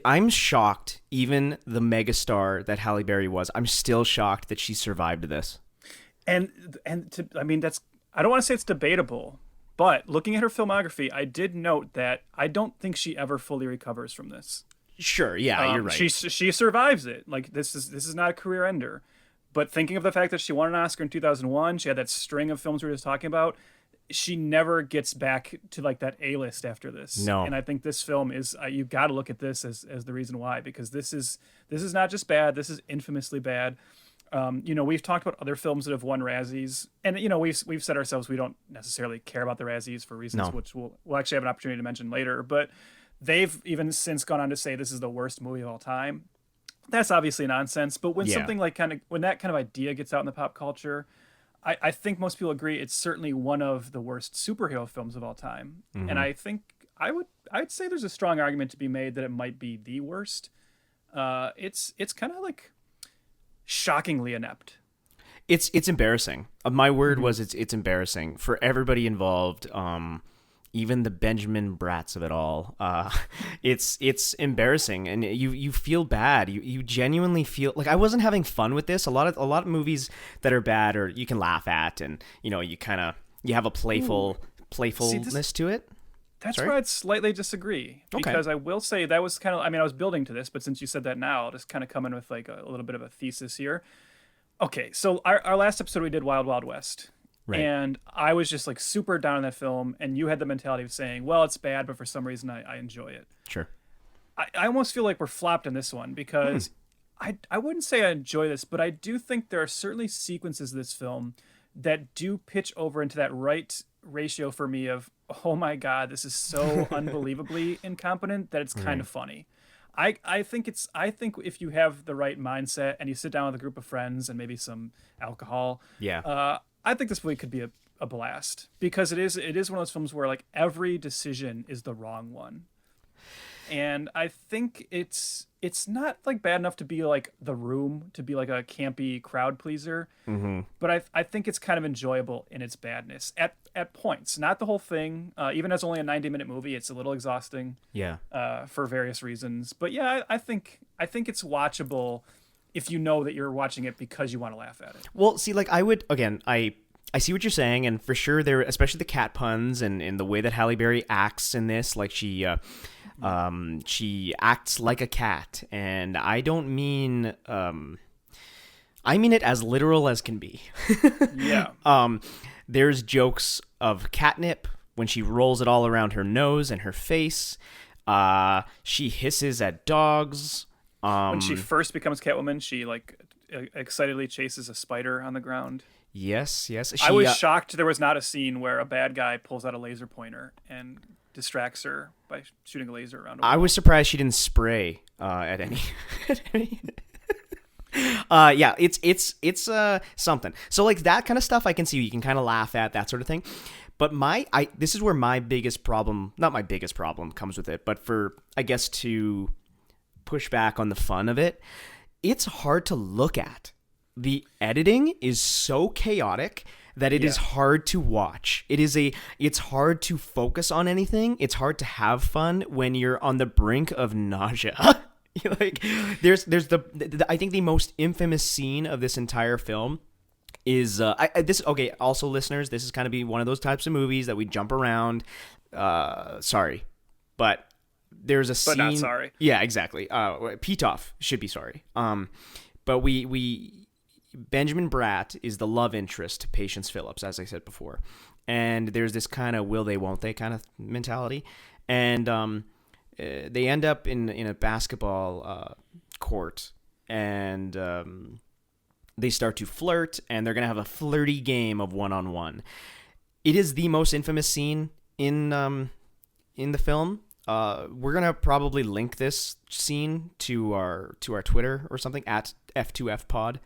I'm shocked, even the megastar that Halle Berry was, I'm still shocked that she survived this. I don't want to say it's debatable, but looking at her filmography, I did note that I don't think she ever fully recovers from this. Sure, yeah, you're right. She survives it. Like this is not a career ender. But thinking of the fact that she won an Oscar in 2001, she had that string of films we were just talking about. she never gets back to like that A-list after this. No. And I think this film is you got to look at this as the reason why, because this is not just bad, this is infamously bad. We've talked about other films that have won Razzies, and we've said ourselves we don't necessarily care about the Razzies for reasons which we'll actually have an opportunity to mention later, but they've even since gone on to say this is the worst movie of all time. That's obviously nonsense, but when something like when that kind of idea gets out in the pop culture, I think most people agree it's certainly one of the worst superhero films of all time. Mm-hmm. And I think I'd say there's a strong argument to be made that it might be the worst. It's kind of like shockingly inept. It's embarrassing. My word was it's embarrassing for everybody involved. Even the Benjamin Bratz of it all. It's embarrassing, and you feel bad. You genuinely feel like I wasn't having fun with this. A lot of movies that are bad, or you can laugh at, and you have a playfulness to it. That's where I'd slightly disagree, because I will say that was kind of, I was building to this, but since you said that now, I'll just kind of come in with like a little bit of a thesis here. Okay, so our last episode we did Wild Wild West. Right. And I was just like super down on that film, and you had the mentality of saying, well, it's bad, but for some reason I enjoy it. Sure. I almost feel like we're flopped in this one, because I wouldn't say I enjoy this, but I do think there are certainly sequences of this film that do pitch over into that right ratio for me of, oh my God, this is so unbelievably incompetent that it's kind of funny. I think if you have the right mindset and you sit down with a group of friends and maybe some alcohol, I think this movie could be a blast, because it is one of those films where like every decision is the wrong one. And I think it's not like bad enough to be like The Room, to be like a campy crowd pleaser. Mm-hmm. But I think it's kind of enjoyable in its badness at points, not the whole thing. Even as only a 90-minute movie, it's a little exhausting. Yeah. For various reasons. But yeah, I think it's watchable if you know that you're watching it because you want to laugh at it. Well, see, like I see what you're saying, and for sure there, especially the cat puns and the way that Halle Berry acts in this, like she acts like a cat, and I don't mean I mean it as literal as can be. Yeah. There's jokes of catnip when she rolls it all around her nose and her face. She hisses at dogs. When she first becomes Catwoman, she like excitedly chases a spider on the ground. Yes. I was shocked there was not a scene where a bad guy pulls out a laser pointer and distracts her by shooting a laser around her. I was surprised she didn't spray at any. Yeah, it's something. So like that kind of stuff I can see, you can kind of laugh at, that sort of thing. But this is where my biggest problem, not my biggest problem comes with it, but for, I guess, to push back on the fun of it, it's hard to look at. The editing is so chaotic that it is hard to watch. It's hard to focus on anything. It's hard to have fun when you're on the brink of nausea. Like there's I think the most infamous scene of this entire film is also listeners, this is kind of be one of those types of movies that we jump around. Sorry, but there's a scene. But not sorry. Yeah, exactly. Pitof should be sorry. But we Benjamin Bratt is the love interest to Patience Phillips, as I said before, and there's this kind of will they won't they kind of mentality, and they end up in a basketball court, and they start to flirt, and they're gonna have a flirty game of one-on-one. It is the most infamous scene in the film. We're gonna probably link this scene to our Twitter or something at F2F Pod.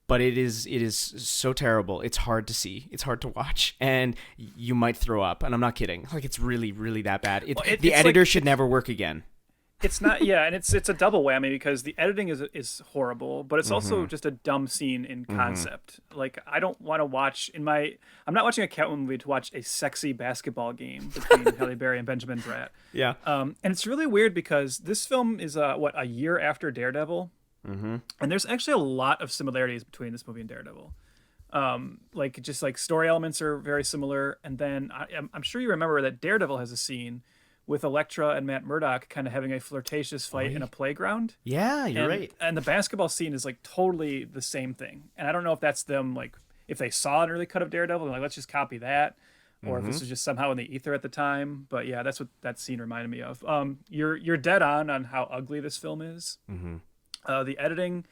But it is so terrible. It's hard to see. It's hard to watch, and you might throw up. And I'm not kidding. Like it's really, really that bad. The editor should never work again. It's not, yeah, and it's a double whammy because the editing is horrible, but it's also just a dumb scene in concept. Like I don't want to watch I'm not watching a Catwoman movie to watch a sexy basketball game between Halle Berry and Benjamin Bratt. Yeah. And it's really weird because this film is a year after Daredevil, and there's actually a lot of similarities between this movie and Daredevil. Like just like story elements are very similar, and then I'm sure you remember that Daredevil has a scene with Elektra and Matt Murdock kind of having a flirtatious fight in a playground. Yeah, you're right. And the basketball scene is like totally the same thing. And I don't know if that's them, like, if they saw an early cut of Daredevil, they're like, let's just copy that. Or if this was just somehow in the ether at the time. But yeah, that's what that scene reminded me of. You're dead on how ugly this film is. The editing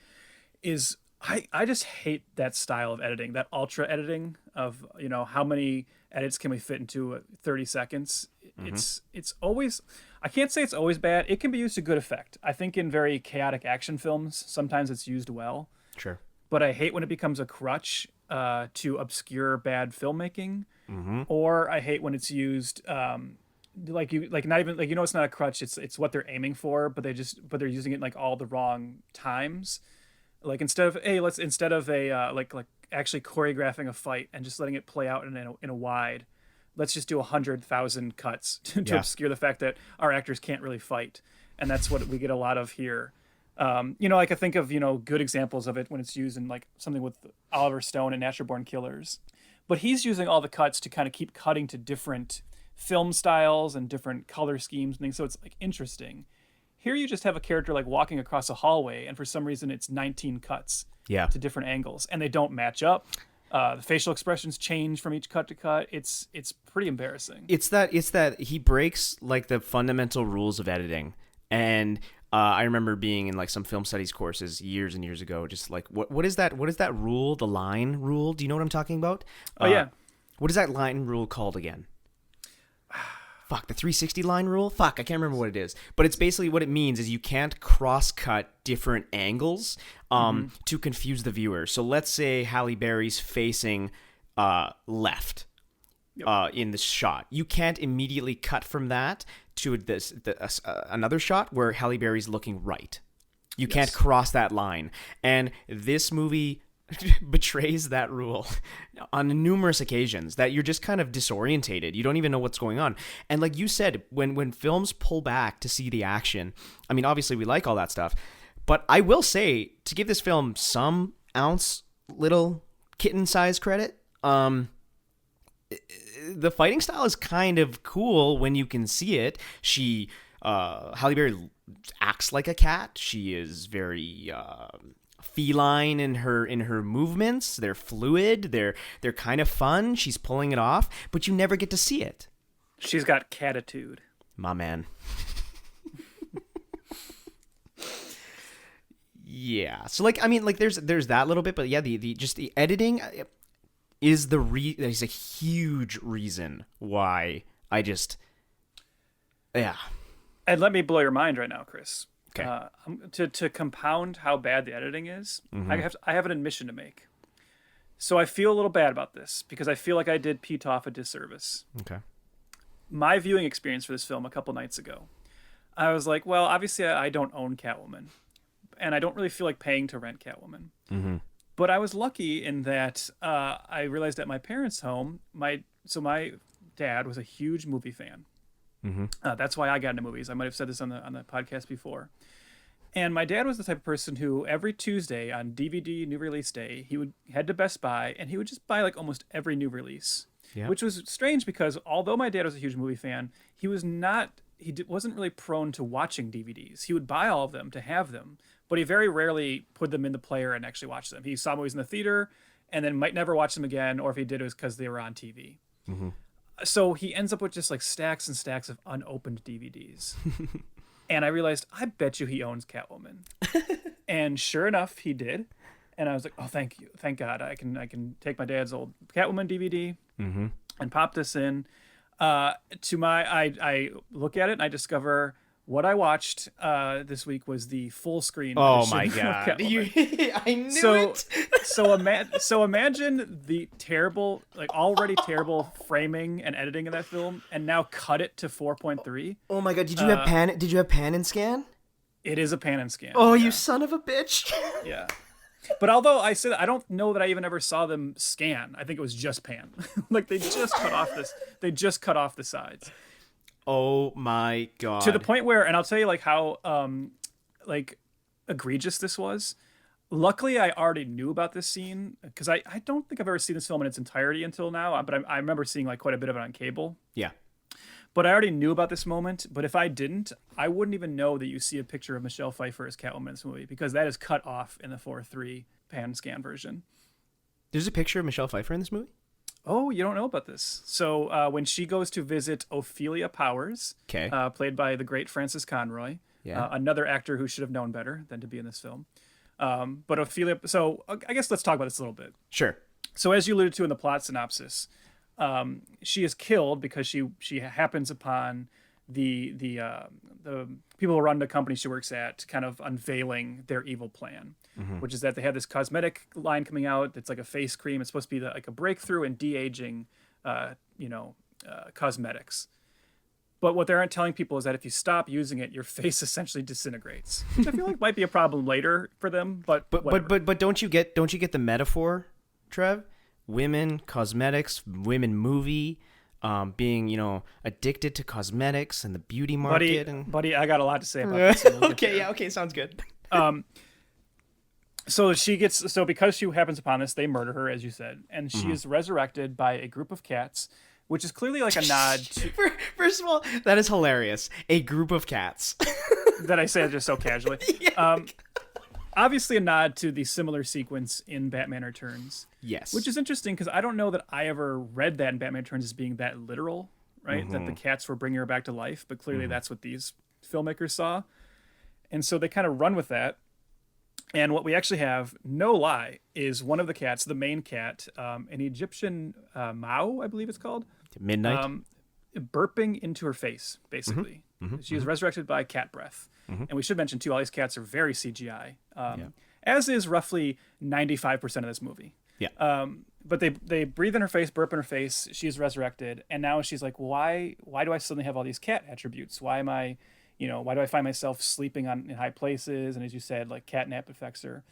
is, I just hate that style of editing, that ultra editing of, how many edits can we fit into 30 seconds. It's always, I can't say it's always bad. It can be used to good effect. I think in very chaotic action films, sometimes it's used well. Sure. But I hate when it becomes a crutch to obscure bad filmmaking. Or I hate when it's used not even like, it's not a crutch, it's what they're aiming for, but they're using it in like all the wrong times. Like instead of actually choreographing a fight and just letting it play out in a wide, let's just do 100,000 cuts to obscure the fact that our actors can't really fight. And that's what we get a lot of here. Like I think of, good examples of it when it's used in like something with Oliver Stone and Natural Born Killers. But he's using all the cuts to kind of keep cutting to different film styles and different color schemes and things. So it's like interesting. Here you just have a character like walking across a hallway, and for some reason it's 19 cuts to different angles, and they don't match up. The facial expressions change from each cut to cut. It's pretty embarrassing. It's that he breaks like the fundamental rules of editing. And I remember being in like some film studies courses years and years ago, just like what is that rule? The line rule? Do you know what I'm talking about? Oh yeah. What is that line rule called again? Fuck, the 360 line rule? Fuck, I can't remember what it is. But it's basically what it means is you can't cross-cut different angles to confuse the viewer. So let's say Halle Berry's facing left in the shot. You can't immediately cut from that to another shot where Halle Berry's looking right. You can't cross that line. And this movie betrays that rule on numerous occasions, that you're just kind of disorientated. You don't even know what's going on. And like you said, when films pull back to see the action, I mean, obviously we like all that stuff, but I will say, to give this film some ounce little kitten size credit, the fighting style is kind of cool when you can see it. Halle Berry acts like a cat. She is very feline in her movements. They're fluid. They're kind of fun. She's pulling it off, but you never get to see it. She's got catitude. My man. Yeah. So like, I mean, like there's that little bit, but yeah, the editing is is a huge reason why I just, yeah. And let me blow your mind right now, Chris. Okay. To compound how bad the editing is, I have an admission to make. So I feel a little bad about this because I feel like I did Pitof a disservice. Okay. My viewing experience for this film a couple nights ago, I was like, well, obviously I don't own Catwoman, and I don't really feel like paying to rent Catwoman. But I was lucky in that I realized at my parents' home, my dad was a huge movie fan. That's why I got into movies. I might have said this on the podcast before. And my dad was the type of person who every Tuesday on DVD new release day, he would head to Best Buy and he would just buy like almost every new release, which was strange because although my dad was a huge movie fan, he wasn't really prone to watching DVDs. He would buy all of them to have them, but he very rarely put them in the player and actually watched them. He saw movies in the theater and then might never watch them again, or if he did, it was because they were on TV. So he ends up with just like stacks and stacks of unopened DVDs. And I realized, I bet you he owns Catwoman. And sure enough, he did. And I was like, oh, thank you. Thank God. I can take my dad's old Catwoman DVD and pop this in. I look at it and I discover what I watched this week was the full screen. Oh my God. I knew it. So imagine the terrible, like already terrible framing and editing in that film, and now cut it to 4.3. Oh my God. Did you have pan and scan? It is a pan and scan. Oh, you son of a bitch. Yeah. But although I said, I don't know that I even ever saw them scan. I think it was just pan. Like they just cut off the sides. Oh my God. To the point where, and I'll tell you like how like egregious this was. Luckily, I already knew about this scene because I don't think I've ever seen this film in its entirety until now. But I remember seeing like quite a bit of it on cable. Yeah. But I already knew about this moment. But if I didn't, I wouldn't even know that you see a picture of Michelle Pfeiffer as Catwoman in this movie because that is cut off in the 4:3 pan scan version. There's a picture of Michelle Pfeiffer in this movie? Oh, you don't know about this. So when she goes to visit Ophelia Powers, played by the great Frances Conroy, another actor who should have known better than to be in this film. But Ophelia, so I guess let's talk about this a little bit. Sure. So as you alluded to in the plot synopsis, she is killed because she happens upon the people who run the company she works at kind of unveiling their evil plan, which is that they have this cosmetic line coming out that's like a face cream. It's supposed to be like a breakthrough in de-aging, cosmetics. But what they aren't telling people is that if you stop using it, your face essentially disintegrates, which I feel like might be a problem later for them. But don't you get the metaphor, Trev? Women, cosmetics, women movie, being addicted to cosmetics and the beauty market. Buddy, I got a lot to say about this. Okay, sounds good. So because she happens upon this, they murder her, as you said, and she is resurrected by a group of cats, which is clearly like a nod to... First of all, that is hilarious. A group of cats. That I say just so casually. Obviously a nod to the similar sequence in Batman Returns. Yes. Which is interesting because I don't know that I ever read that in Batman Returns as being that literal, right? That the cats were bringing her back to life, but clearly that's what these filmmakers saw. And so they kind of run with that. And what we actually have, no lie, is one of the cats, the main cat, an Egyptian Mao, I believe it's called. Midnight. Burping into her face, basically. She is resurrected by cat breath. And we should mention, too, all these cats are very CGI, as is roughly 95% of this movie. Yeah. But they breathe in her face, burp in her face. She's resurrected. And now she's like, why do I suddenly have all these cat attributes? Why do I find myself sleeping in high places? And as you said, like catnip affects her.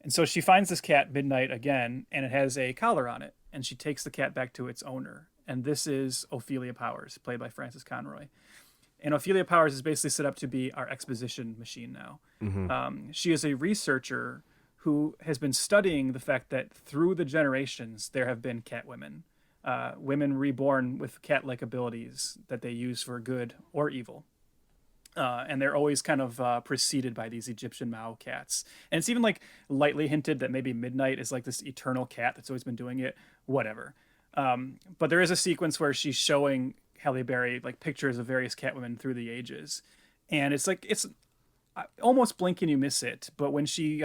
And so she finds this cat Midnight again, and it has a collar on it. And she takes the cat back to its owner. And this is Ophelia Powers, played by Frances Conroy. And Ophelia Powers is basically set up to be our exposition machine now. She is a researcher who has been studying the fact that through the generations, there have been cat women. Women reborn with cat-like abilities that they use for good or evil. And they're always kind of preceded by these Egyptian Mao cats. And it's even like lightly hinted that maybe Midnight is like this eternal cat that's always been doing it, whatever. But there is a sequence where she's showing Halle Berry like pictures of various Catwomen through the ages. And it's almost blink and you miss it. But when she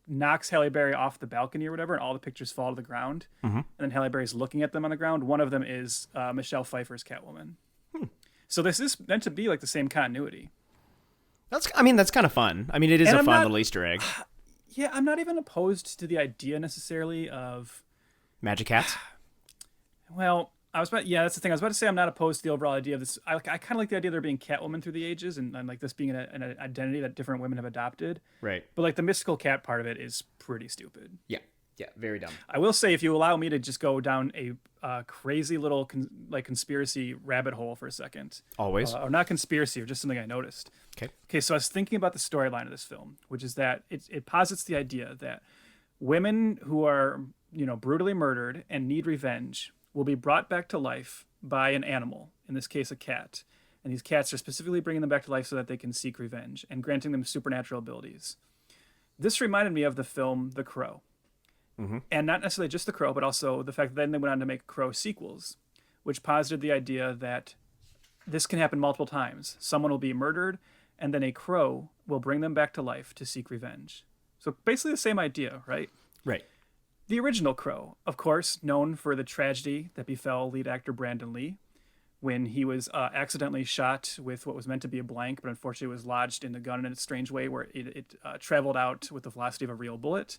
knocks Halle Berry off the balcony or whatever, and all the pictures fall to the ground, and then Halle Berry's looking at them on the ground, one of them is Michelle Pfeiffer's Catwoman. So this is meant to be like the same continuity. That's kind of fun. I mean, it is a fun little Easter egg. Yeah, I'm not even opposed to the idea necessarily of magic cats. Well, that's the thing. I was about to say I'm not opposed to the overall idea of this. I kind of like the idea of there being Catwoman through the ages and like this being an identity that different women have adopted. Right. But like the mystical cat part of it is pretty stupid. Yeah, very dumb. I will say, if you allow me to just go down a crazy little conspiracy rabbit hole for a second. Always. Or not conspiracy, or just something I noticed. Okay, so I was thinking about the storyline of this film, which is that it posits the idea that women who are, brutally murdered and need revenge will be brought back to life by an animal, in this case a cat. And these cats are specifically bringing them back to life so that they can seek revenge and granting them supernatural abilities. This reminded me of the film The Crow. And not necessarily just The Crow, but also the fact that then they went on to make Crow sequels, which posited the idea that this can happen multiple times. Someone will be murdered, and then a crow will bring them back to life to seek revenge. So basically the same idea, right? Right. The original Crow, of course, known for the tragedy that befell lead actor Brandon Lee when he was accidentally shot with what was meant to be a blank, but unfortunately was lodged in the gun in a strange way where it traveled out with the velocity of a real bullet.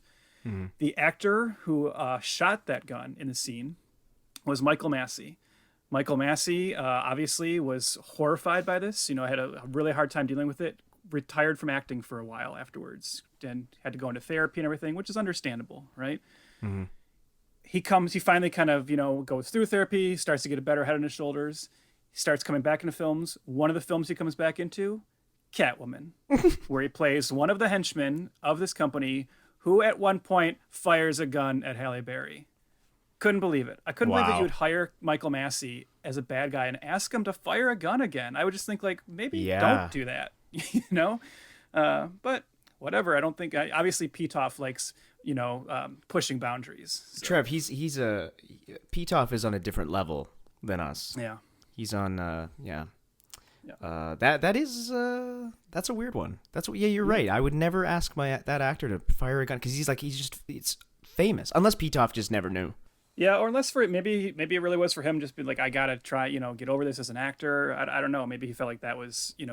The actor who shot that gun in the scene was Michael Massey. Michael Massey obviously was horrified by this. Had a really hard time dealing with it. Retired from acting for a while afterwards and had to go into therapy and everything, which is understandable, right? He finally kind of, goes through therapy, starts to get a better head on his shoulders. He starts coming back into films. One of the films he comes back into, Catwoman, where he plays one of the henchmen of this company who at one point fires a gun at Halle Berry. Couldn't believe it. I couldn't believe that you would hire Michael Massey as a bad guy and ask him to fire a gun again. I would just think maybe don't do that, But whatever. I don't think obviously Pitof likes, pushing boundaries. So, Trev, Pitof is on a different level than us. yeah. He's on, that's a weird one. You're right. I would never ask that actor to fire a gun because it's famous. Unless Pitof just never knew. Yeah, or unless maybe it really was for him just be like, I gotta try, get over this as an actor. I don't know. Maybe he felt like that was, I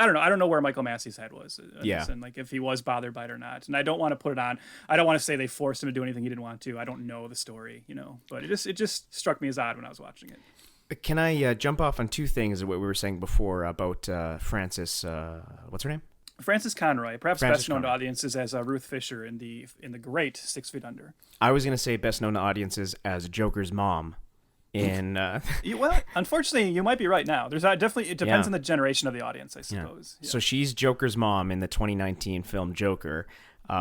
don't know. I don't know where Michael Massey's head was. And like if he was bothered by it or not. And I don't want to put it on. I don't want to say they forced him to do anything he didn't want to. I don't know the story, but it just struck me as odd when I was watching it. Can I jump off on two things of what we were saying before about Frances? What's her name? Frances Conroy, perhaps best known to audiences as Ruth Fisher in the great 6 Feet Under. I was going to say best known to audiences as Joker's mom. Well, unfortunately, you might be right now. There's definitely, it depends on the generation of the audience, I suppose. Yeah. So she's Joker's mom in the 2019 film Joker.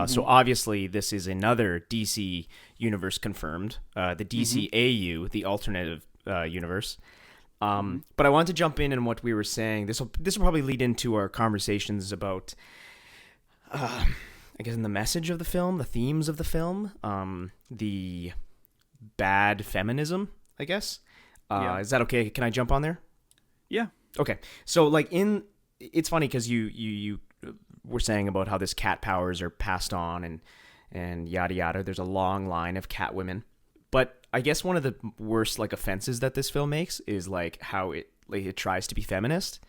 So obviously this is another DC universe confirmed, the DCAU, the alternative universe. But I wanted to jump in what we were saying. This will probably lead into our conversations about, I guess, in the message of the film, the themes of the film, the bad feminism, I guess. Is that okay? Can I jump on there? Yeah. Okay. So it's funny because you were saying about how this cat powers are passed on and yada yada. There's a long line of cat women. But I guess one of the worst offenses that this film makes is how it tries to be feminist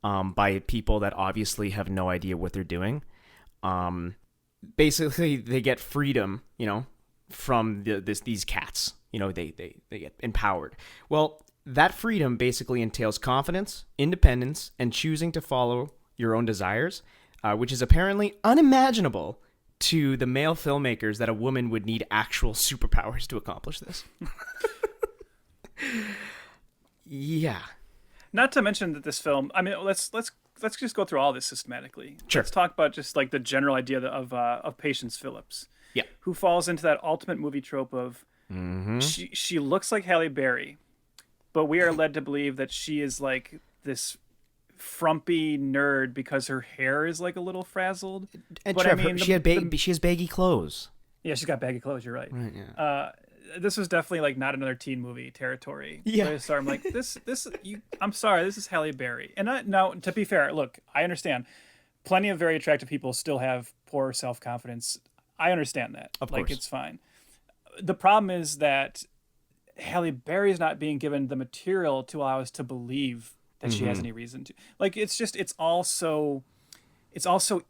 by people that obviously have no idea what they're doing. Basically, they get freedom, from these cats. They get empowered. Well, that freedom basically entails confidence, independence, and choosing to follow your own desires, which is apparently unimaginable to the male filmmakers that a woman would need actual superpowers to accomplish this. Yeah. Not to mention that this film, I mean, let's just go through all this systematically. Sure. Let's talk about just the general idea of Patience Phillips. Yeah. Who falls into that ultimate movie trope of she looks like Halle Berry, but we are led to believe that she is this frumpy nerd because her hair is a little frazzled. And but Trev, she has baggy clothes. Yeah, she's got baggy clothes. You're right. Right. Yeah. This was definitely not another teen movie territory. Yeah. So I'm like, I'm sorry, this is Halle Berry. And now, to be fair, look, I understand. Plenty of very attractive people still have poor self-confidence. I understand that. Of course. It's fine. The problem is that Halle Berry is not being given the material to allow us to believe that she has any reason to. It's all so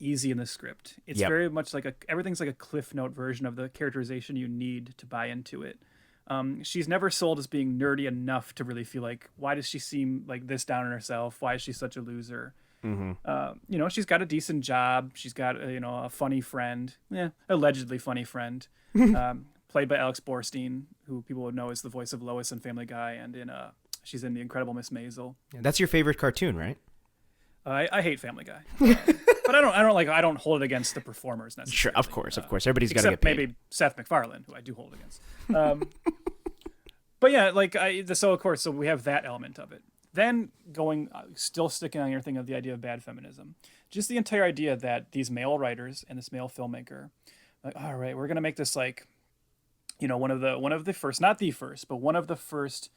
easy in the script. It's very much everything's like a Cliff Note version of the characterization you need to buy into it. She's never sold as being nerdy enough to really feel why does she seem like this down on herself? Why is she such a loser? She's got a decent job. She's got a funny friend, allegedly funny friend, played by Alex Borstein, who people would know as the voice of Lois in Family Guy, and she's in The Incredible Miss Maisel. Yeah, that's your favorite cartoon, right? I hate Family Guy, but I don't hold it against the performers necessarily. Sure, of course. Everybody's got to get paid. Maybe Seth MacFarlane, who I do hold against. But yeah, so we have that element of it. Then still sticking on your thing of the idea of bad feminism, just the entire idea that these male writers and this male filmmaker, all right, we're gonna make this one of the first, not the first, but one of the first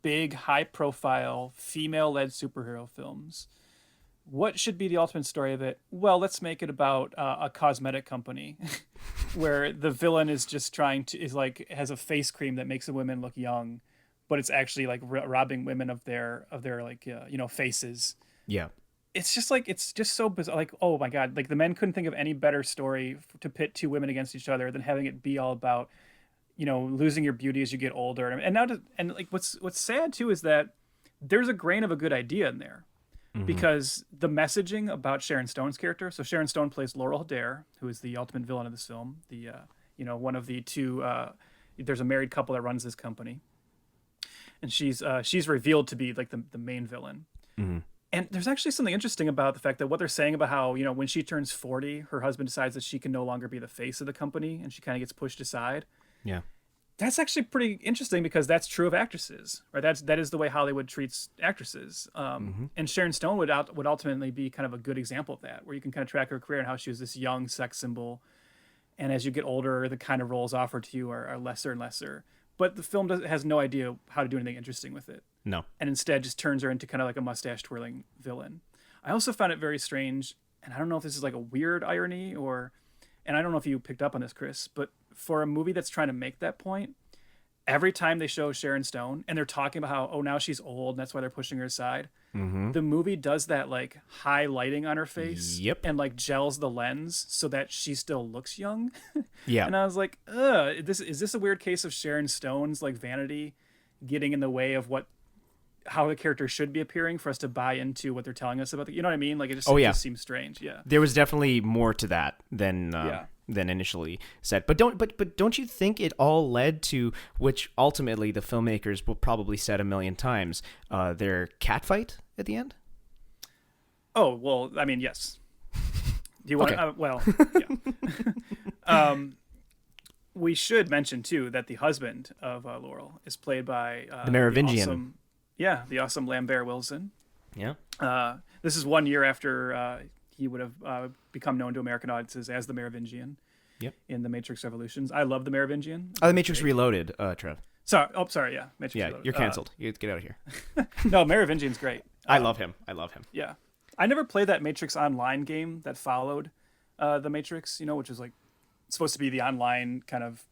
big high profile female led superhero films. What should be the ultimate story of it? Well, let's make it about a cosmetic company where the villain is just has a face cream that makes the women look young, but it's actually robbing women of their faces. Yeah. It's just so bizarre. Oh my God, the men couldn't think of any better story to pit two women against each other than having it be all about, losing your beauty as you get older. And what's sad too is that there's a grain of a good idea in there. Because the messaging about Sharon Stone's character, so Sharon Stone plays Laurel Adair, who is the ultimate villain of this film. The one of the two. There's a married couple that runs this company, and she's revealed to be the main villain. And there's actually something interesting about the fact that what they're saying about how when she turns 40, her husband decides that she can no longer be the face of the company, and she kind of gets pushed aside. Yeah. That's actually pretty interesting because that's true of actresses, right? That is the way Hollywood treats actresses. And Sharon Stone would ultimately be kind of a good example of that, where you can kind of track her career and how she was this young sex symbol. and as you get older, the kind of roles offered to you are lesser and lesser. But the film has no idea how to do anything interesting with it. No. And instead just turns her into kind of like a mustache twirling villain. I also found it very strange, and I don't know if this is like a weird irony and I don't know if you picked up on this, Chris, but for a movie that's trying to make that point, every time they show Sharon Stone and they're talking about how, now she's old and that's why they're pushing her aside. Mm-hmm. The movie does that like high lighting on her face. Yep. And like gels the lens so that she still looks young. Yeah. And I was like, is this a weird case of Sharon Stone's like vanity getting in the way of how the character should be appearing for us to buy into what they're telling us about you know what I mean? Like it just seems strange. Yeah. There was definitely more to that than initially said. But don't you think it all led to, which ultimately the filmmakers will probably said a million times, their cat fight at the end? Oh, well, I mean, yes. Do you want yeah. We should mention too that the husband of Laurel is played by the Merovingian. The awesome Lambert Wilson. Yeah. This is 1 year after he would have become known to American audiences as the Merovingian. Yep. In the Matrix Revolutions. I love the Merovingian. The Matrix Reloaded, Trev. Sorry, yeah. Matrix Reloaded. You're canceled. You get out of here. No, Merovingian's great. I love him. Yeah. I never played that Matrix Online game that followed the Matrix, which is like supposed to be the online kind of,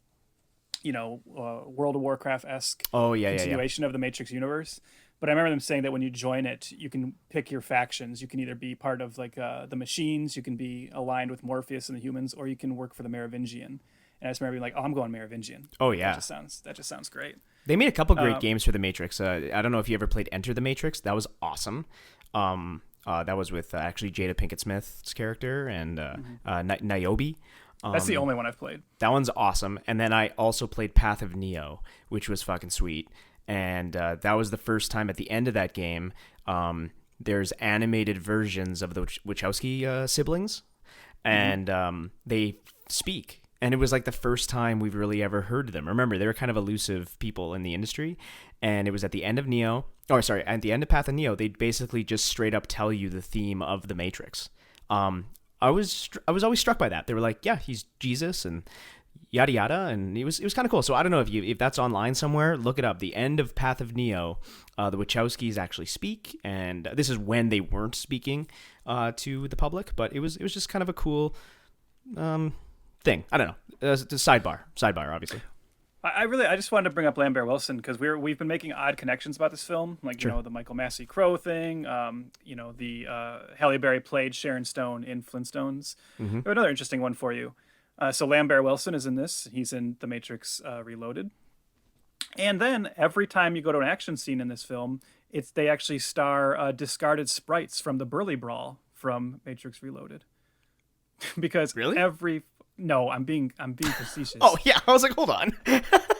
World of Warcraft-esque continuation of the Matrix universe. But I remember them saying that when you join it, you can pick your factions. You can either be part of like the machines, you can be aligned with Morpheus and the humans, or you can work for the Merovingian. And I just remember being like, I'm going Merovingian. Oh yeah, that just sounds great. They made a couple great games for the Matrix. I don't know if you ever played Enter the Matrix. That was awesome. That was with actually Jada Pinkett Smith's character and Niobe. That's the only one I've played. That one's awesome. And then I also played Path of Neo, which was fucking sweet. And that was the first time at the end of that game, there's animated versions of the Wachowski siblings, and they speak. And it was like the first time we've really ever heard them. Remember, they were kind of elusive people in the industry. And it was at the end of at the end of Path of Neo, they basically just straight up tell you the theme of the Matrix. I was always struck by that. They were like, yeah, he's Jesus and yada yada, and it was kind of cool. So I don't know if that's online somewhere. Look it up. The end of Path of Neo, the Wachowskis actually speak, and this is when they weren't speaking to the public, but it was just kind of a cool thing. I don't know. Sidebar, obviously. I just wanted to bring up Lambert Wilson because we've been making odd connections about this film, like the Michael Massey Crow thing. The Halle Berry played Sharon Stone in Flintstones. Mm-hmm. I have another interesting one for you. So Lambert Wilson is in this. He's in The Matrix Reloaded. And then every time you go to an action scene in this film, they actually star discarded sprites from the Burly Brawl from Matrix Reloaded. Because really? No, I'm being facetious. Oh yeah, I was like, hold on.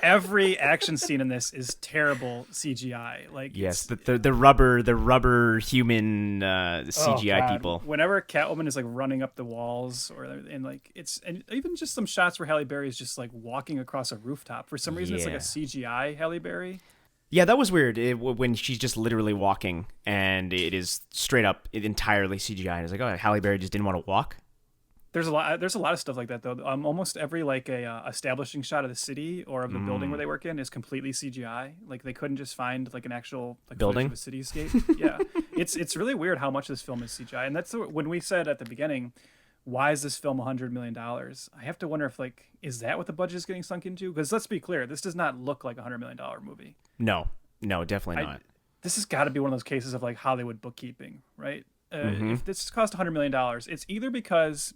Every action scene in this is terrible CGI. Like yes, the rubber human CGI people. Whenever Catwoman is like running up the walls, and even just some shots where Halle Berry is just like walking across a rooftop. For some reason, it's like a CGI Halle Berry. Yeah, that was weird. When she's just literally walking, and it is straight up entirely CGI. And it's like, oh, Halle Berry just didn't want to walk. There's a lot of stuff like that though. Almost every establishing shot of the city or of the building where they work in is completely CGI. Like they couldn't just find like an actual building of a cityscape. Yeah, it's really weird how much this film is CGI. And that's when we said at the beginning, why is this film $100 million? I have to wonder if is that what the budget is getting sunk into? Because let's be clear, this does not look like a $100 million movie. No, definitely not. This has got to be one of those cases of like Hollywood bookkeeping, right? If this cost $100 million, it's either because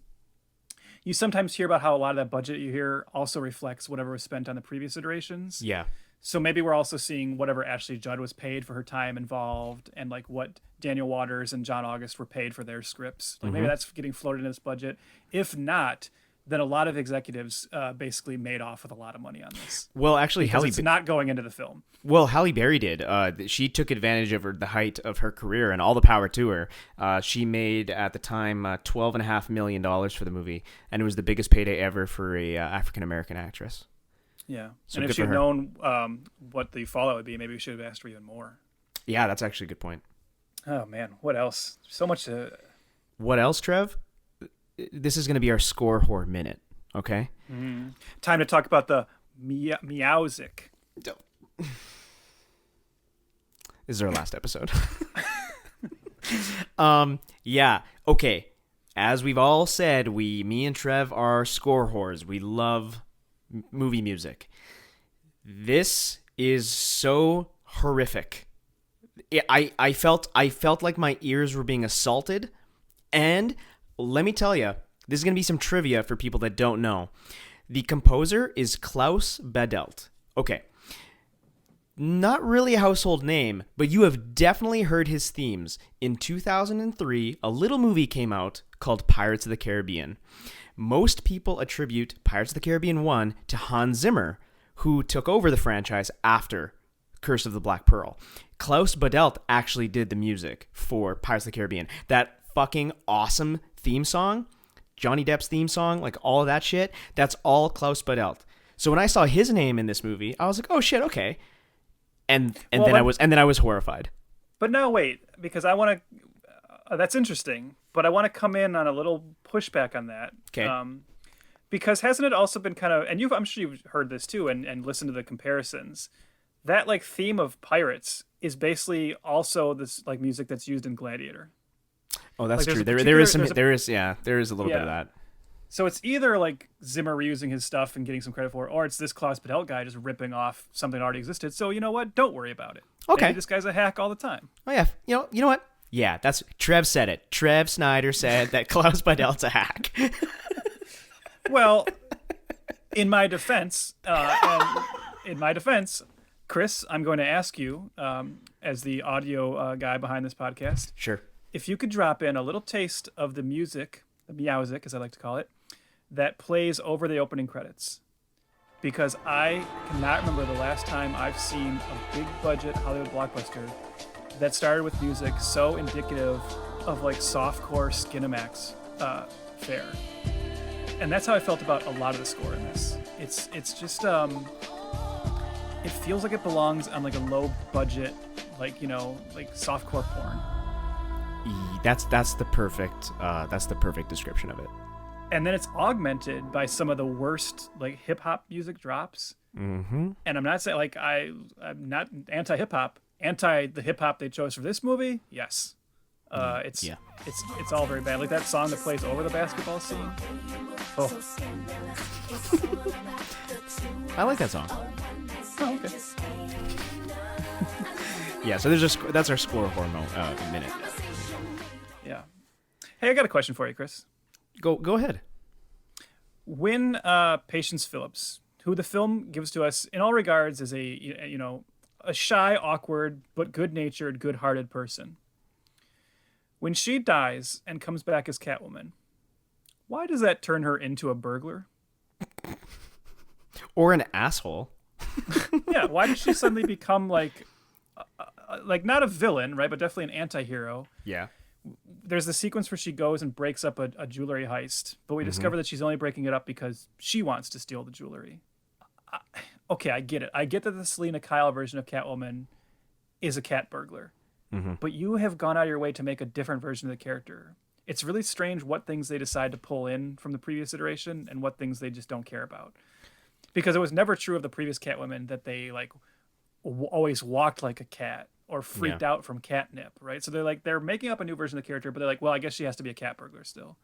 you sometimes hear about how a lot of that budget you hear also reflects whatever was spent on the previous iterations. Yeah. So maybe we're also seeing whatever Ashley Judd was paid for her time involved and like what Daniel Waters and John August were paid for their scripts. Like maybe that's getting floated in this budget. If not, then a lot of executives basically made off with a lot of money on this. Well, actually, it's not going into the film. Well, Halle Berry did. She took advantage of the height of her career, and all the power to her. She made, at the time, $12.5 million for the movie, and it was the biggest payday ever for a African-American actress. Yeah, so and if she had known what the fallout would be, maybe we should have asked for even more. Yeah, that's actually a good point. Oh, man. What else? So much to... What else, Trev? This is going to be our score whore minute. Okay. Time to talk about the meowsic. This is our last episode. Yeah. Okay. As we've all said, me and Trev are score whores. We love movie music. This is so horrific. I felt like my ears were being assaulted. And let me tell you, this is going to be some trivia for people that don't know. The composer is Klaus Badelt. Okay. Not really a household name, but you have definitely heard his themes. In 2003, a little movie came out called Pirates of the Caribbean. Most people attribute Pirates of the Caribbean 1 to Hans Zimmer, who took over the franchise after Curse of the Black Pearl. Klaus Badelt actually did the music for Pirates of the Caribbean. That fucking awesome theme song, Johnny Depp's theme song, like all of that shit, that's all Klaus Badelt. So when I saw his name in this movie, I was like, oh shit, okay. And then I was horrified. But no, wait, because I want to. That's interesting, but I want to come in on a little pushback on that. Okay. Because hasn't it also been kind of, and I'm sure you've heard this too, and listened to the comparisons. That like theme of pirates is basically also this like music that's used in Gladiator. Oh, that's like, true. There is a little bit of that. So it's either like Zimmer reusing his stuff and getting some credit for it, or it's this Klaus Badelt guy just ripping off something that already existed. So you know what? Don't worry about it. Okay. Maybe this guy's a hack all the time. Oh yeah. You know what? Yeah, that's Trev said it. Trev Snyder said that Klaus Badelt's a hack. Well, in my defense, Chris, I'm going to ask you, as the audio guy behind this podcast, Sure. if you could drop in a little taste of the music, the meowsic, as I like to call it, that plays over the opening credits. Because I cannot remember the last time I've seen a big budget Hollywood blockbuster that started with music so indicative of like softcore Skinamax fare. And that's how I felt about a lot of the score in this. It's just it feels like it belongs on like a low budget, like, you know, like softcore porn. That's the perfect description of it. And then it's augmented by some of the worst like hip hop music drops. Mm-hmm. And I'm not saying like I'm not anti hip hop, anti the hip hop they chose for this movie. Yes, it's all very bad. Like that song that plays over the basketball scene. Oh, I like that song. oh okay. Yeah, so that's our score hormone minute. Yeah. Hey, I got a question for you, Chris. Go ahead. When Patience Phillips, who the film gives to us in all regards as a shy, awkward, but good-natured, good-hearted person, when she dies and comes back as Catwoman, why does that turn her into a burglar? Or an asshole. Yeah, why does she suddenly become like not a villain, right, but definitely an anti-hero? Yeah. There's the sequence where she goes and breaks up a jewelry heist, but we discover that she's only breaking it up because she wants to steal the jewelry. Okay, I get it. I get that the Selena Kyle version of Catwoman is a cat burglar, but you have gone out of your way to make a different version of the character. It's really strange what things they decide to pull in from the previous iteration and what things they just don't care about. Because it was never true of the previous Catwomen that they like always walked like a cat or freaked out from catnip, right? So they're making up a new version of the character, but they're like, well, I guess she has to be a cat burglar still.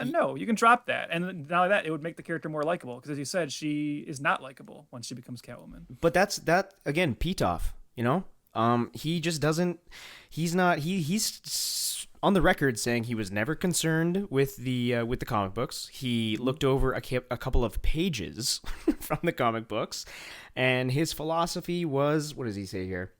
No, you can drop that. And not only that, it would make the character more likable. Because as you said, she is not likable once she becomes Catwoman. But that's again, Pitof, you know? He just doesn't, he's on the record saying he was never concerned with the comic books. He looked over a couple of pages from the comic books, and his philosophy was, what does he say here?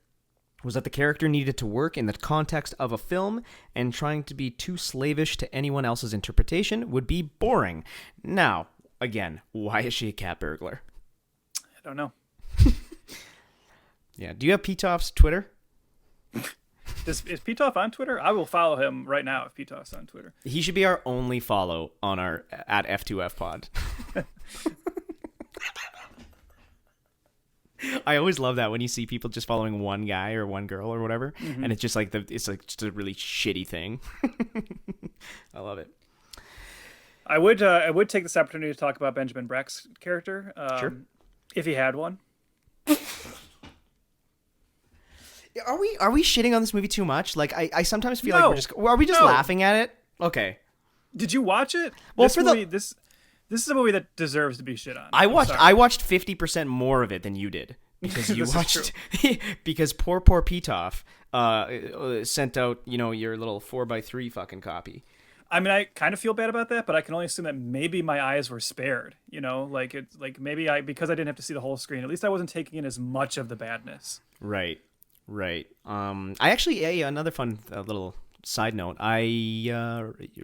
Was that the character needed to work in the context of a film, and trying to be too slavish to anyone else's interpretation would be boring. Now, again, why is she a cat burglar? I don't know. Yeah. Do you have Pitof's Twitter? Is Pitof on Twitter? I will follow him right now if Pitof's on Twitter. He should be our only follow on our at F2F pod. I always love that when you see people just following one guy or one girl or whatever, and it's just like it's like just a really shitty thing. I love it. I would take this opportunity to talk about Benjamin Bratt's character, Sure. if he had one. Are we shitting on this movie too much? Like I sometimes feel No. like are we just No. laughing at it? Okay. Did you watch it? Well, this for movie, this is a movie that deserves to be shit on. I I'm watched sorry. 50% more of it than you did because you This is watched because poor Pitof sent out, your little 4x3 fucking copy. I mean, I kind of feel bad about that, but I can only assume that maybe my eyes were spared. Maybe because I didn't have to see the whole screen. At least I wasn't taking in as much of the badness. Right. I actually another fun little side note. I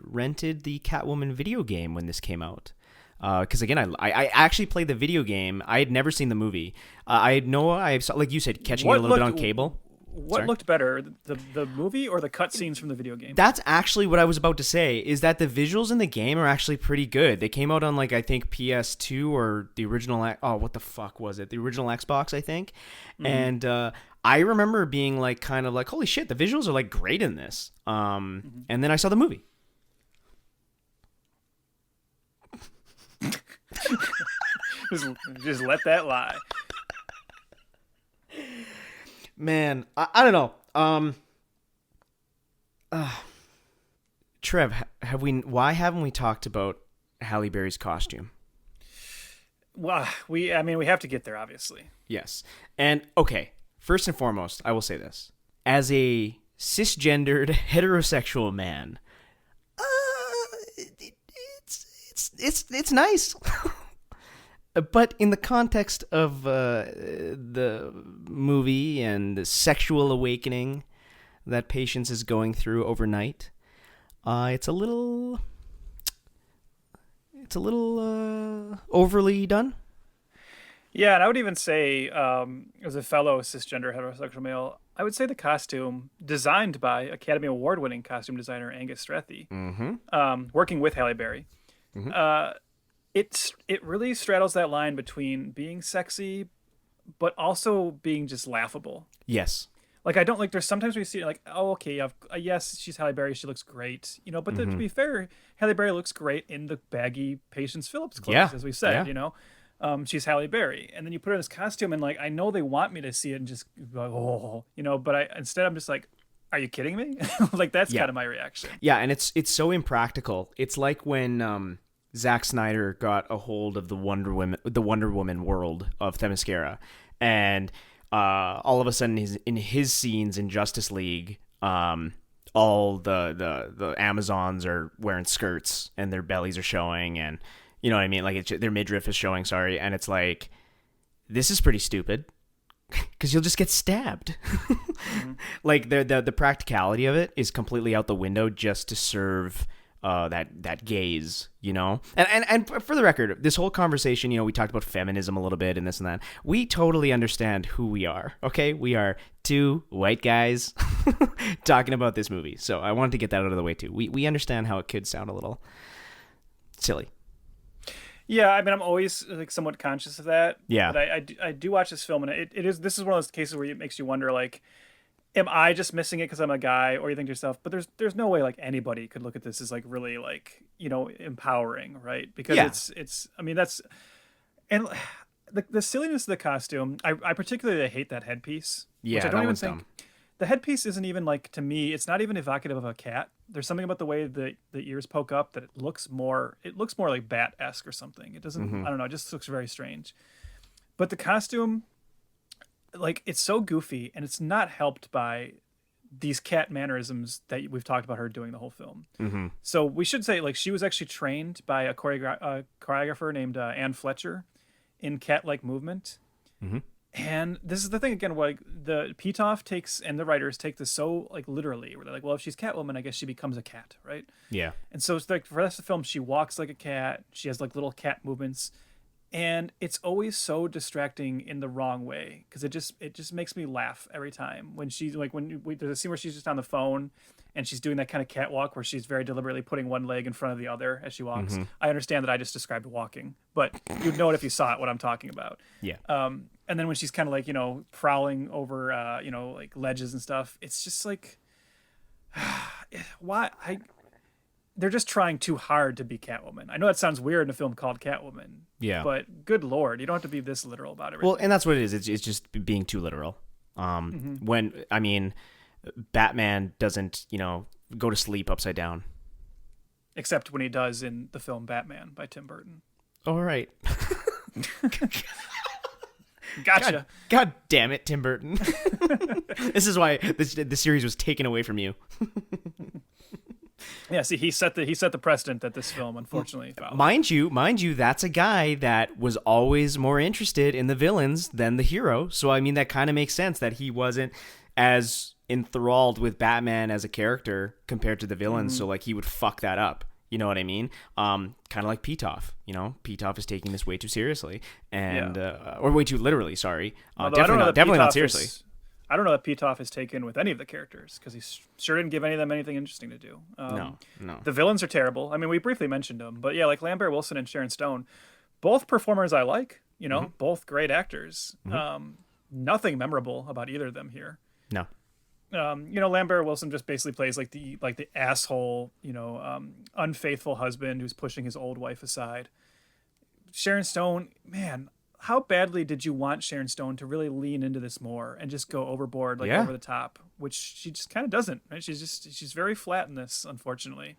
rented the Catwoman video game when this came out. Because again, I actually played the video game. I had never seen the movie. I saw, like you said, catching it a little bit on cable. What Sorry? looked better, the movie or the cutscenes from the video game? That's actually what I was about to say, is that the visuals in the game are actually pretty good. They came out on, like, I think PS2 or the original, what the fuck was it? The original Xbox, I think. And I remember being like, kind of like, holy shit, the visuals are like great in this. And then I saw the movie. just let that lie. Man, I don't know. Trev, why haven't we talked about Halle Berry's costume? Well, we have to get there, obviously. Yes. And okay, first and foremost, I will say this. As a cisgendered heterosexual man, it's nice. But in the context of the movie and the sexual awakening that Patience is going through overnight, it's a little overly done. Yeah, and I would even say, as a fellow cisgender heterosexual male, I would say the costume, designed by Academy Award-winning costume designer Angus Strethy, working with Halle Berry, it really straddles that line between being sexy, but also being just laughable. Yes. Like, I don't like. There's sometimes we see it like, oh, okay, yes, she's Halle Berry, she looks great, But to be fair, Halle Berry looks great in the baggy Patience Phillips clothes, as we said, she's Halle Berry, and then you put her in this costume, and like, I know they want me to see it and just be like, oh, but instead I'm just like, are you kidding me? Like, that's kind of my reaction. Yeah, and it's so impractical. It's like when Zack Snyder got a hold of the Wonder Woman world of Themyscira, and all of a sudden in his scenes in Justice League, all the Amazons are wearing skirts and their bellies are showing, and you know what I mean, like their midriff is showing. Sorry, and it's like, this is pretty stupid because you'll just get stabbed. Like the practicality of it is completely out the window just to serve that gaze, and for the record, this whole conversation, we talked about feminism a little bit and this and that. We totally understand who we are. Okay, we are two white guys talking about this movie, so I wanted to get that out of the way too. We understand how it could sound a little silly. Yeah, I mean, I'm always like somewhat conscious of that. Yeah, but I do watch this film, and this is one of those cases where it makes you wonder, like, am I just missing it because I'm a guy, or you think to yourself, but there's no way like anybody could look at this as like really like empowering, right? Because it's I mean, that's, and the silliness of the costume. I particularly hate that headpiece. Yeah, which I don't that even one's think dumb. the headpiece isn't even like, to me, it's not even evocative of a cat. There's something about the way the ears poke up that it looks more like bat-esque or something. It doesn't. I don't know. It just looks very strange. But the costume, like, it's so goofy, and it's not helped by these cat mannerisms that we've talked about her doing the whole film. So we should say, like, she was actually trained by a choreographer named Anne Fletcher in cat-like movement. And this is the thing, again, like, the Pitof takes, and the writers take this so like literally, where they're like, well, if she's Catwoman, I guess she becomes a cat, right? Yeah. And so it's like, for the rest of the film, she walks like a cat, she has like little cat movements, and it's always so distracting in the wrong way, because it just makes me laugh every time when she's like, there's a scene where she's just on the phone and she's doing that kind of catwalk where she's very deliberately putting one leg in front of the other as she walks. I understand that I just described walking, but you'd know it if you saw it, what I'm talking about. Yeah. And then when she's kind of like, prowling over, like ledges and stuff, it's just like, why? they're just trying too hard to be Catwoman. I know that sounds weird in a film called Catwoman. Yeah. But good Lord, you don't have to be this literal about everything. Well, and that's what it is. It's just being too literal. When, I mean, Batman doesn't, go to sleep upside down. Except when he does in the film Batman by Tim Burton. All right. Gotcha. God damn it, Tim Burton. This is why the series was taken away from you. Yeah, see, he set the precedent that this film unfortunately followed. Mind you, that's a guy that was always more interested in the villains than the hero. So I mean, that kind of makes sense that he wasn't as enthralled with Batman as a character compared to the villains. So like he would fuck that up. You know what I mean? Kind of like Pitof. Pitof is taking this way too seriously, and or way too literally. Sorry, definitely not seriously. I don't know that Pitof is taken with any of the characters because he sure didn't give any of them anything interesting to do. No. The villains are terrible. I mean, we briefly mentioned them, but yeah, like Lambert Wilson and Sharon Stone, both performers I like. Both great actors. Nothing memorable about either of them here. No. Lambert Wilson just basically plays like the asshole, unfaithful husband who's pushing his old wife aside. Sharon Stone, man, how badly did you want Sharon Stone to really lean into this more and just go overboard, over the top, which she just kind of doesn't, right? She's very flat in this, unfortunately.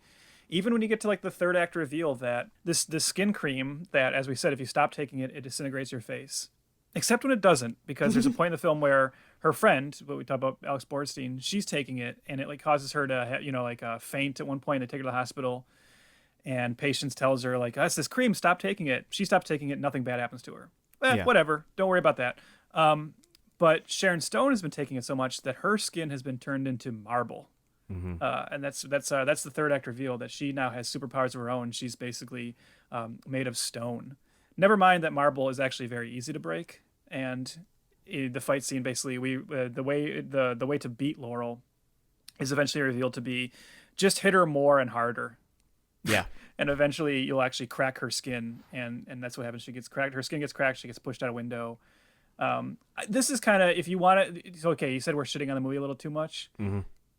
Even when you get to like the third act reveal that this skin cream that, as we said, if you stop taking it, it disintegrates your face. Except when it doesn't, because there's a point in the film where her friend, what we talked about, Alex Borstein, she's taking it, and it like causes her to, faint at one point. They take her to the hospital, and Patience tells her like, "That's this cream. Stop taking it." She stops taking it. Nothing bad happens to her. Whatever. Don't worry about that. But Sharon Stone has been taking it so much that her skin has been turned into marble, and that's the third act reveal that she now has superpowers of her own. She's basically made of stone. Never mind that marble is actually very easy to break, and the fight scene basically the way to beat Laurel is eventually revealed to be just hit her more and harder. Yeah. And eventually you'll actually crack her skin, and that's what happens. She gets cracked. Her skin gets cracked. She gets pushed out a window. This is kind of, if you want to, okay, you said we're shitting on the movie a little too much.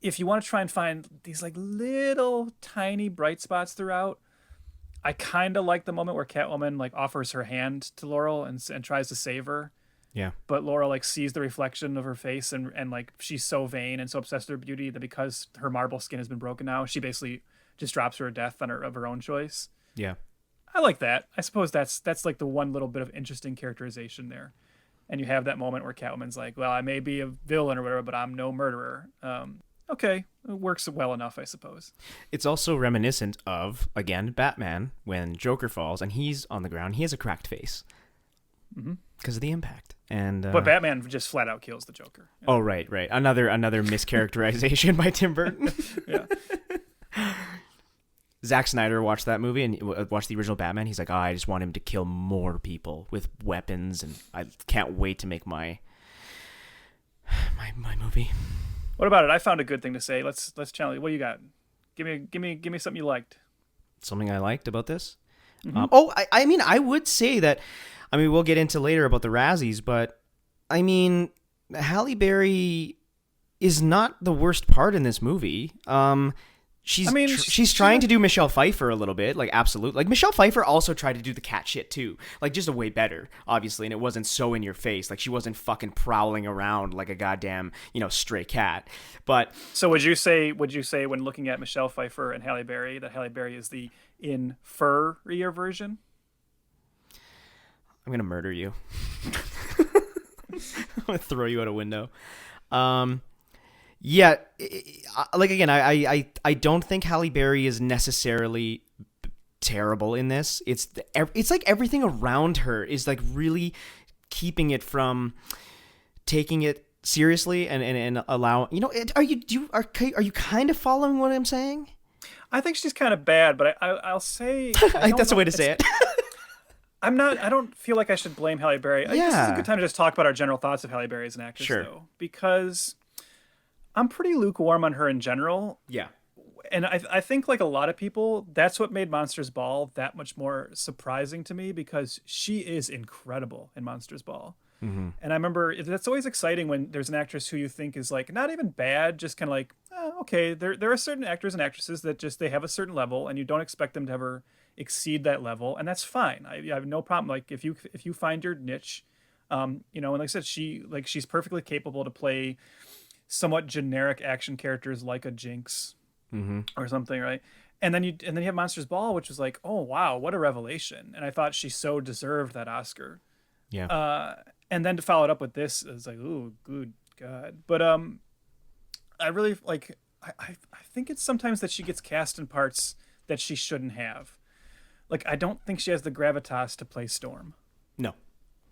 If you want to try and find these like little tiny bright spots throughout, I kind of like the moment where Catwoman like offers her hand to Laurel and tries to save her. Yeah. But Laurel like sees the reflection of her face and like she's so vain and so obsessed with her beauty that because her marble skin has been broken now, she basically just drops her to death of her own choice. Yeah. I like that. I suppose that's like the one little bit of interesting characterization there. And you have that moment where Catwoman's like, well, I may be a villain or whatever, but I'm no murderer. Okay, it works well enough, I suppose. It's also reminiscent of, again, Batman, when Joker falls and he's on the ground. He has a cracked face because of the impact. But Batman just flat out kills the Joker. Yeah. Oh, right. Another mischaracterization by Tim Burton. Yeah. Zack Snyder watched that movie and watched the original Batman. He's like, I just want him to kill more people with weapons, and I can't wait to make my movie. What about it? I found a good thing to say. Let's challenge. What you got? Give me something you liked. Something I liked about this. I mean, I would say that. I mean, we'll get into later about the Razzies, but I mean, Halle Berry is not the worst part in this movie. She's trying to do Michelle Pfeiffer a little bit, like absolutely. Like Michelle Pfeiffer also tried to do the cat shit too, like just a way better, obviously, and it wasn't so in your face. Like she wasn't fucking prowling around like a goddamn stray cat. But so would you say when looking at Michelle Pfeiffer and Halle Berry that Halle Berry is the inferior version? I'm gonna murder you. I'm gonna throw you out a window. Yeah, like again, I don't think Halle Berry is necessarily terrible in this. It's like everything around her is like really keeping it from taking it seriously and allow. Are you kind of following what I'm saying? I think she's kind of bad, but I'll say I think that's the way to say it. I don't feel like I should blame Halle Berry. I guess it's a good time to just talk about our general thoughts of Halle Berry as an actress, though, because I'm pretty lukewarm on her in general. Yeah. And I think like a lot of people, that's what made Monsters Ball that much more surprising to me, because she is incredible in Monsters Ball. And I remember that's always exciting when there's an actress who you think is like not even bad, just kind of like, oh, okay. There are certain actors and actresses that just they have a certain level, and you don't expect them to ever exceed that level, and that's fine. I have no problem. Like if you find your niche, you know, and like I said, she's perfectly capable to play somewhat generic action characters like a Jinx or something, right? And then you have Monsters Ball, which was like, oh wow, what a revelation! And I thought she so deserved that Oscar. Yeah. And then to follow it up with this, it's like, ooh, good God. But I really like. I think it's sometimes that she gets cast in parts that she shouldn't have. Like I don't think she has the gravitas to play Storm. No.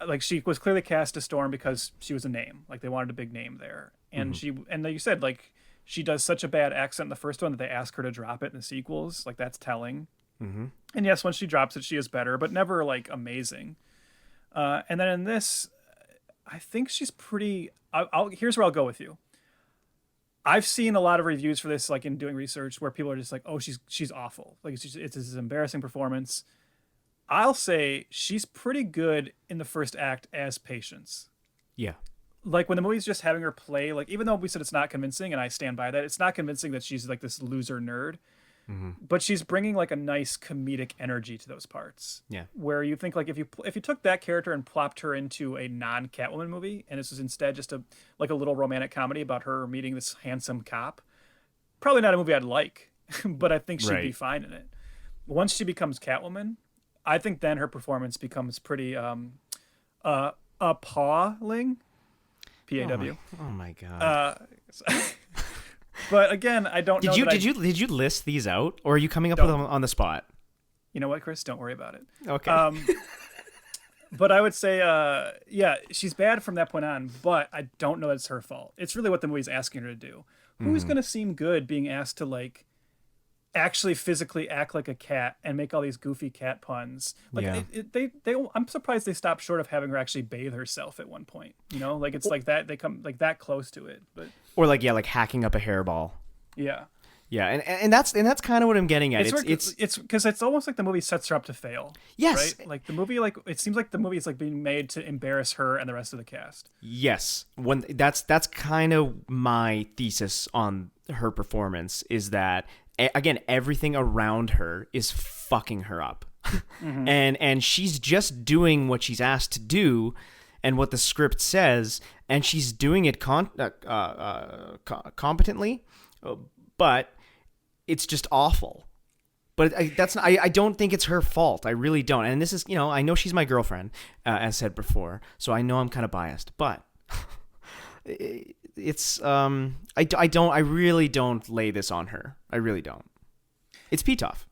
Like she was clearly cast as Storm because she was a name. Like they wanted a big name there, and and like you said, like she does such a bad accent in the first one that they ask her to drop it in the sequels. Like that's telling. And yes, once she drops it, she is better, but never like amazing. And then in this, I think she's pretty. Here's where I'll go with you. I've seen a lot of reviews for this, like in doing research, where people are just like, "Oh, she's awful. Like it's this embarrassing performance." I'll say she's pretty good in the first act as Patience. Yeah. Like when the movie's just having her play, like even though we said it's not convincing, and I stand by that, it's not convincing that she's like this loser nerd. But she's bringing like a nice comedic energy to those parts. Yeah. Where you think like if you took that character and plopped her into a non-Catwoman movie, and this was instead just a little romantic comedy about her meeting this handsome cop, probably not a movie I'd like, but I think she'd be fine in it. Once she becomes Catwoman, I think then her performance becomes pretty appalling. P-A-W. Oh my God. But again, I don't know. Did you list these out, or are you coming up with them on the spot? You know what, Chris? Don't worry about it. Okay. But I would say, yeah, she's bad from that point on. But I don't know that it's her fault. It's really what the movie's asking her to do. Who's going to seem good being asked to like actually physically act like a cat and make all these goofy cat puns? Like I'm surprised they stopped short of having her actually bathe herself at one point. You know, like it's like that they come like that close to it, but. Or like hacking up a hairball. Yeah. Yeah, and that's kind of what I'm getting at. It's because it's almost like the movie sets her up to fail. Yes. Right? Like the movie, like it seems like the movie is like being made to embarrass her and the rest of the cast. Yes. That's kind of my thesis on her performance is that again everything around her is fucking her up. And she's just doing what she's asked to do and what the script says, and she's doing it competently, but it's just awful. But I don't think it's her fault. I really don't. And this is, you know, I know she's my girlfriend, as said before, so I know I'm kind of biased. But it's I really don't lay this on her. I really don't. It's Pitof.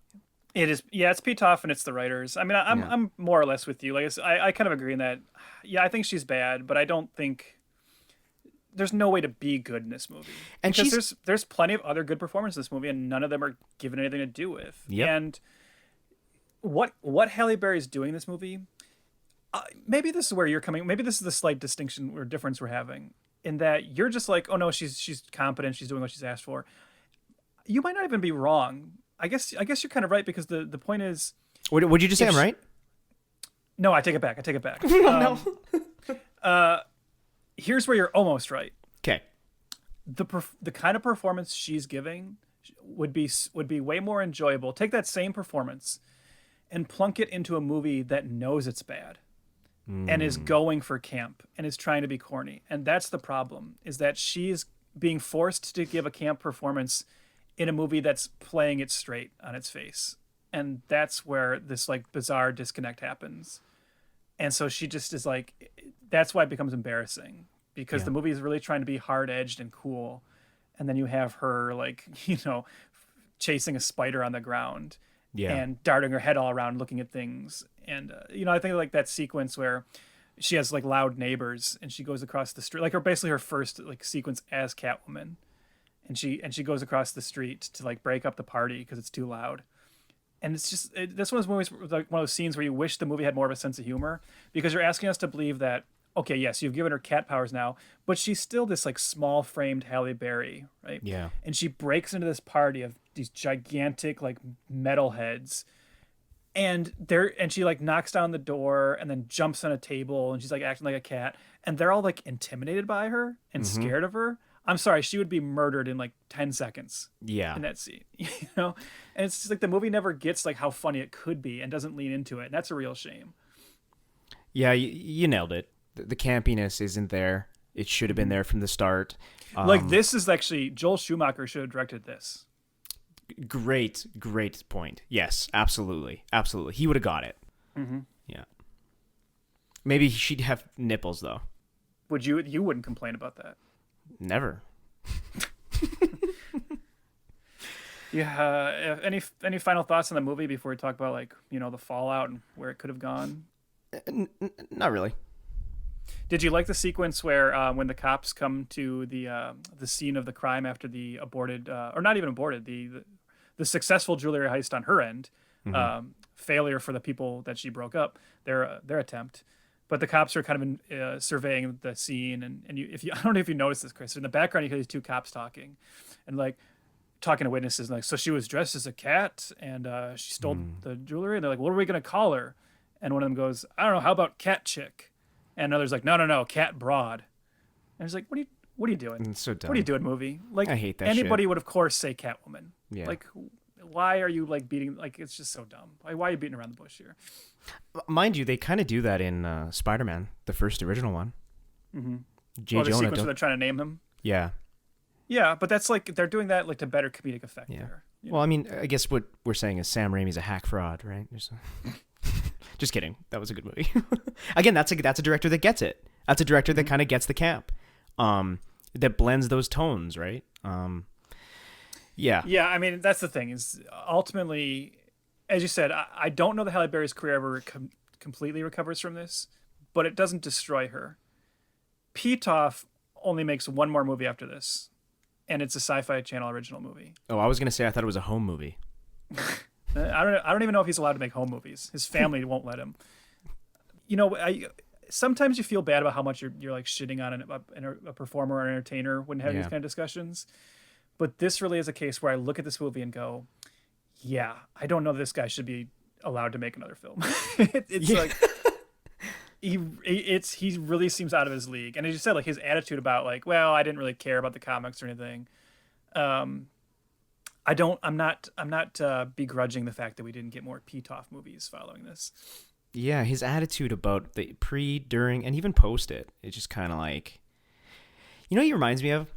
It is, yeah. It's Pitof and it's the writers. I mean, I'm more or less with you. Like, I kind of agree in that. Yeah, I think she's bad, but I don't think there's no way to be good in this movie. And because there's plenty of other good performances in this movie, and none of them are given anything to do with. Yep. And what Halle Berry's doing in this movie, maybe this is where you're coming. Maybe this is the slight distinction or difference we're having in that you're just like, oh no, she's competent, she's doing what she's asked for. You might not even be wrong. I guess you're kind of right because the point is. Would you just say I'm right? No, I take it back. No. Here's where you're almost right. Okay. The kind of performance she's giving would be way more enjoyable. Take that same performance and plunk it into a movie that knows it's bad and is going for camp and is trying to be corny. And that's the problem, is that she's being forced to give a camp performance in a movie that's playing it straight on its face. And that's where this like bizarre disconnect happens. And so she just is like, that's why it becomes embarrassing, because the movie is really trying to be hard edged and cool. And then you have her like, you know, chasing a spider on the ground and darting her head all around looking at things. And, you know, I think like that sequence where she has like loud neighbors and she goes across the street, like basically her first like sequence as Catwoman. And she goes across the street to like break up the party because it's too loud. And it's just, this one of those movies, like one of those scenes where you wish the movie had more of a sense of humor, because you're asking us to believe that, okay, yes, you've given her cat powers now, but she's still this like small framed Halle Berry, right? Yeah. And she breaks into this party of these gigantic like metalheads, and she like knocks down the door and then jumps on a table, and she's like acting like a cat, and they're all like intimidated by her and scared of her. I'm sorry, she would be murdered in like 10 seconds. Yeah. In that scene, And it's just like the movie never gets like how funny it could be and doesn't lean into it, and that's a real shame. Yeah, you nailed it. The campiness isn't there. It should have been there from the start. Like this is actually Joel Schumacher should have directed this. Great point. Yes, absolutely. He would have got it. Mm-hmm. Yeah. Maybe she'd have nipples though. Would you? You wouldn't complain about that. Never. Yeah. Any final thoughts on the movie before we talk about like the fallout and where it could have gone? Not really. Did you like the sequence where when the cops come to the scene of the crime after the aborted or not even aborted the successful jewelry heist on her end, failure for the people that she broke up, their attempt, but the cops are kind of surveying the scene, and I don't know if you noticed this, Chris, in the background you hear these two cops talking, and like talking to witnesses, and like, so she was dressed as a cat and she stole the jewelry, and they're like, what are we gonna call her? And one of them goes, I don't know, how about Cat Chick? And another's like, no, Cat Broad. And it's like, what are you doing? It's so dumb. What are you doing, movie? Like, I hate that anybody shit. would of course say Catwoman. Yeah. Like, why are you like beating? Like, it's just so dumb. Why are you beating around the bush here? Mind you, they kind of do that in Spider-Man, the first original one. Mm-hmm. J. The Jonah. sequence where they're trying to name him. Yeah. Yeah, but that's like they're doing that like to better comedic effect. Yeah. There. Well, I mean, I guess what we're saying is Sam Raimi's a hack fraud, right? Just kidding. That was a good movie. Again, that's a director that gets it. That's a director that kind of gets the camp, that blends those tones, right? Yeah. Yeah, I mean, that's the thing is ultimately, as you said, I don't know that Halle Berry's career ever completely recovers from this, but it doesn't destroy her. Pitof only makes one more movie after this, and it's a Sci-Fi Channel original movie. Oh, I was gonna say I thought it was a home movie. I don't even know if he's allowed to make home movies. His family won't let him. Sometimes you feel bad about how much you're like shitting on a performer or an entertainer when having these kind of discussions. But this really is a case where I look at this movie and go, yeah, I don't know this guy should be allowed to make another film. It's like he really seems out of his league. And as you said, like his attitude about like, well, I didn't really care about the comics or anything. I'm not begrudging the fact that we didn't get more Pitof movies following this. Yeah, his attitude about the pre, during, and even post it's just kind of like, he reminds me of?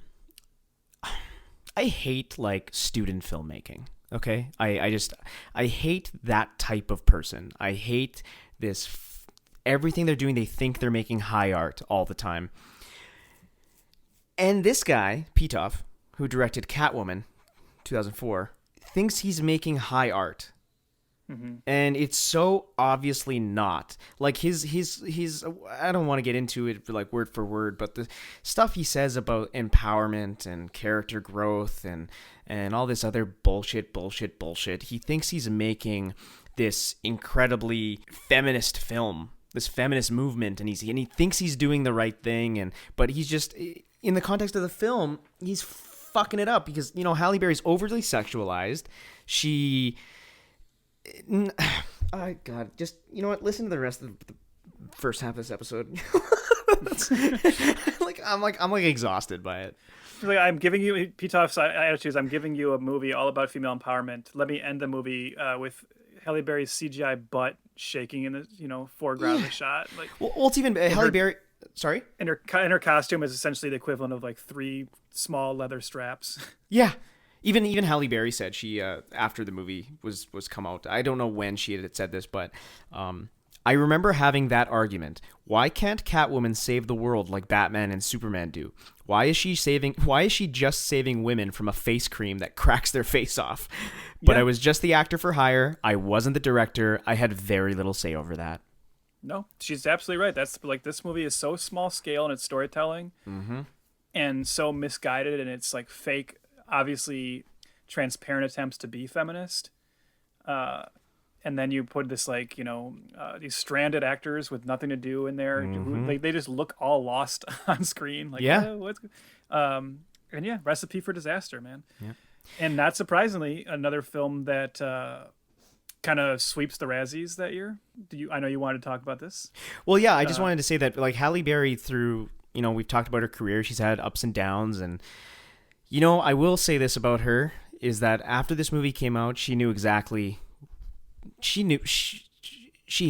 I hate like student filmmaking. Okay, I hate that type of person. I hate this. Everything they're doing, they think they're making high art all the time. And this guy, Pitof, who directed Catwoman, 2004, thinks he's making high art. Mm-hmm. And it's so obviously not. Like his I don't want to get into it like word for word, but the stuff he says about empowerment and character growth and all this other bullshit, he thinks he's making this incredibly feminist film, this feminist movement, and he thinks he's doing the right thing, but he's just, in the context of the film, he's fucking it up because Halle Berry's overly sexualized. She, oh God, just listen to the rest of the first half of this episode. I'm exhausted by it. Like, I'm giving you Pitof's attitudes. I'm giving you a movie all about female empowerment. Let me end the movie with Halle Berry's CGI butt shaking in the foreground of the shot. Like, well, it's even Halle Berry. Sorry, and her costume is essentially the equivalent of like 3 small leather straps. Yeah, even Halle Berry said she after the movie was come out. I don't know when she had said this, but I remember having that argument. Why can't Catwoman save the world like Batman and Superman do? Why is she just saving women from a face cream that cracks their face off? But I was just the actor for hire. I wasn't the director. I had very little say over that. No, she's absolutely right. That's like, this movie is so small scale in its storytelling, and so misguided, and it's like fake, obviously transparent attempts to be feminist. And then you put this like, these stranded actors with nothing to do in there. Who, they just look all lost on screen. Like, recipe for disaster, man. Yeah. And not surprisingly, another film that kind of sweeps the Razzies that year. I know you wanted to talk about this. Well, yeah, I just wanted to say that, like, Halle Berry, through, we've talked about her career, she's had ups and downs, and, I will say this about her, is that after this movie came out, she knew exactly, she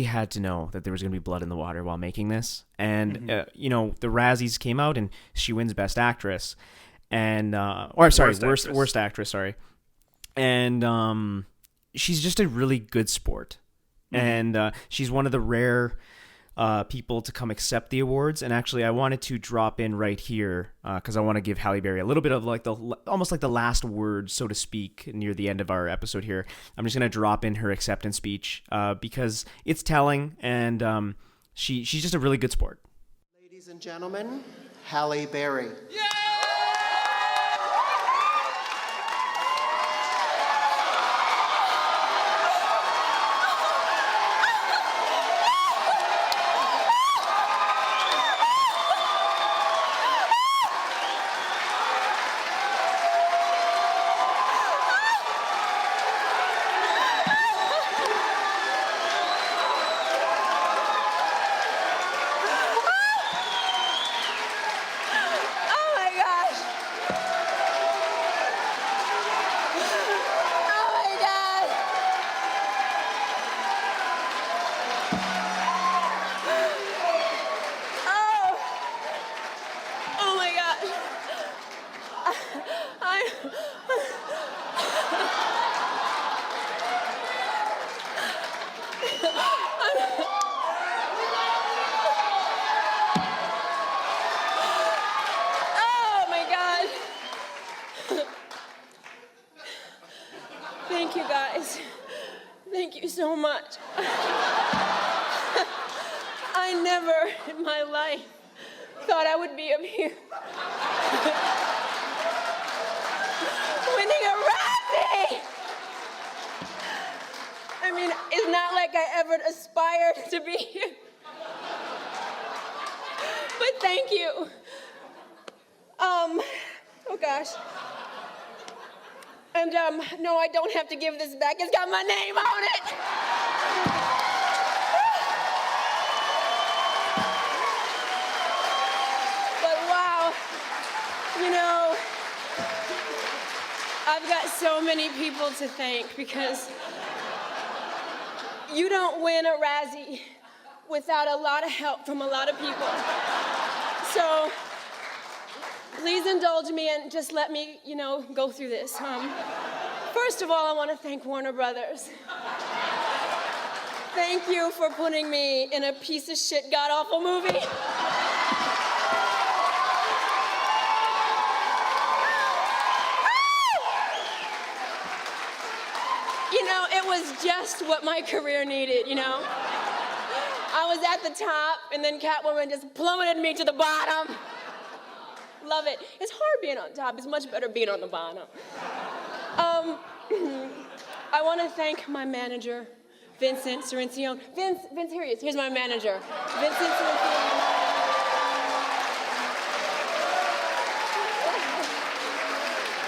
had to know that there was going to be blood in the water while making this, and, the Razzies came out, and she wins Best Actress, and, Worst Actress, sorry, and, she's just a really good sport, and she's one of the rare people to come accept the awards. And actually, I wanted to drop in right here because I want to give Halle Berry a little bit of like almost like the last word, so to speak, near the end of our episode here. I'm just going to drop in her acceptance speech because it's telling, and she's just a really good sport. Ladies and gentlemen, Halle Berry. Yeah! Thank you, guys. Thank you so much. I never in my life thought I would be up here winning a Razzie. I mean, it's not like I ever aspired to be here. But thank you. Oh gosh. And no, I don't have to give this back. It's got my name on it. But wow, I've got so many people to thank because you don't win a Razzie without a lot of help from a lot of people. So please indulge me and just let me, go through this. First of all, I want to thank Warner Brothers. Thank you for putting me in a piece of shit, god-awful movie. It was just what my career needed, I was at the top, and then Catwoman just plummeted me to the bottom. Love it. It's hard being on top. It's much better being on the bottom. I want to thank my manager, Vincent Cirencione. Vince, here he is. Here's my manager, Vincent Cirencione.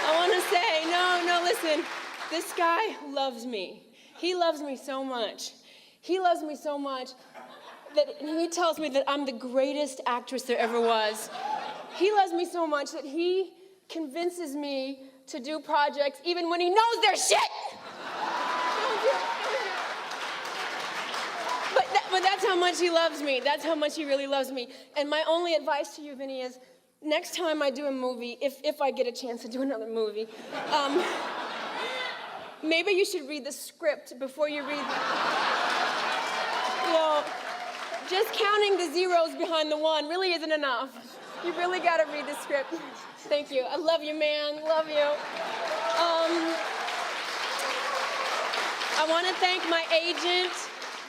I want to say, no, listen. This guy loves me. He loves me so much. He loves me so much that he tells me that I'm the greatest actress there ever was. He loves me so much that he convinces me to do projects even when he knows they're shit. But that's how much he loves me. That's how much he really loves me. And my only advice to you, Vinny, is next time I do a movie, if I get a chance to do another movie, maybe you should read the script before you read just counting the zeros behind the one really isn't enough. You really got to read the script. Thank you. I love you, man. Love you. I want to thank my agent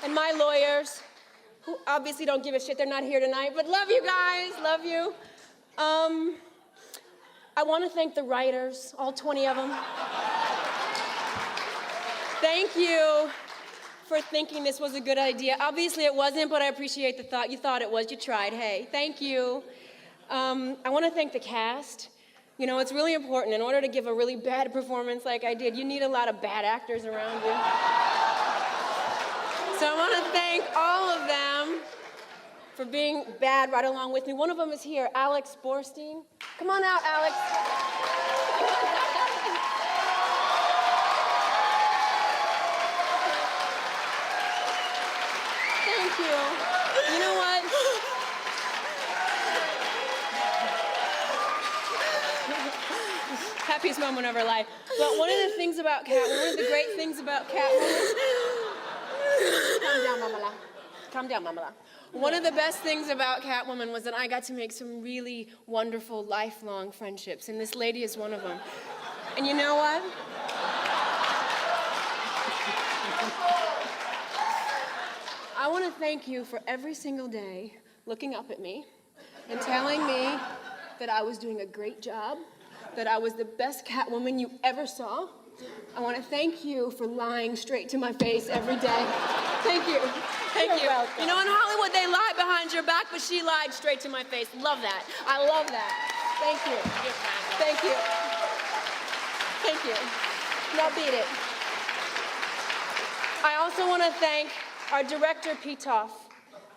and my lawyers, who obviously don't give a shit. They're not here tonight, but love you guys. Love you. I want to thank the writers, all 20 of them. Thank you for thinking this was a good idea. Obviously it wasn't, but I appreciate the thought. You thought it was. You tried. Hey, thank you. I want to thank the cast. It's really important. In order to give a really bad performance like I did, you need a lot of bad actors around you. So I want to thank all of them for being bad right along with me. One of them is here, Alex Borstein. Come on out, Alex. Thank you. You know what? Happiest moment of her life. But one of the things about Catwoman, one of the great things about Catwoman. Calm down, Mamala. Calm down, Mamala. One of the best things about Catwoman was that I got to make some really wonderful, lifelong friendships, and this lady is one of them. And you know what? I want to thank you for every single day looking up at me and telling me that I was doing a great job, that I was the best Catwoman you ever saw. I want to thank you for lying straight to my face every day. Thank you. Thank you. Welcome. You know, in Hollywood, they lie behind your back, but she lied straight to my face. Love that. I love that. Thank you. Thank you. Thank you. Now beat it. I also want to thank our director, Pitof.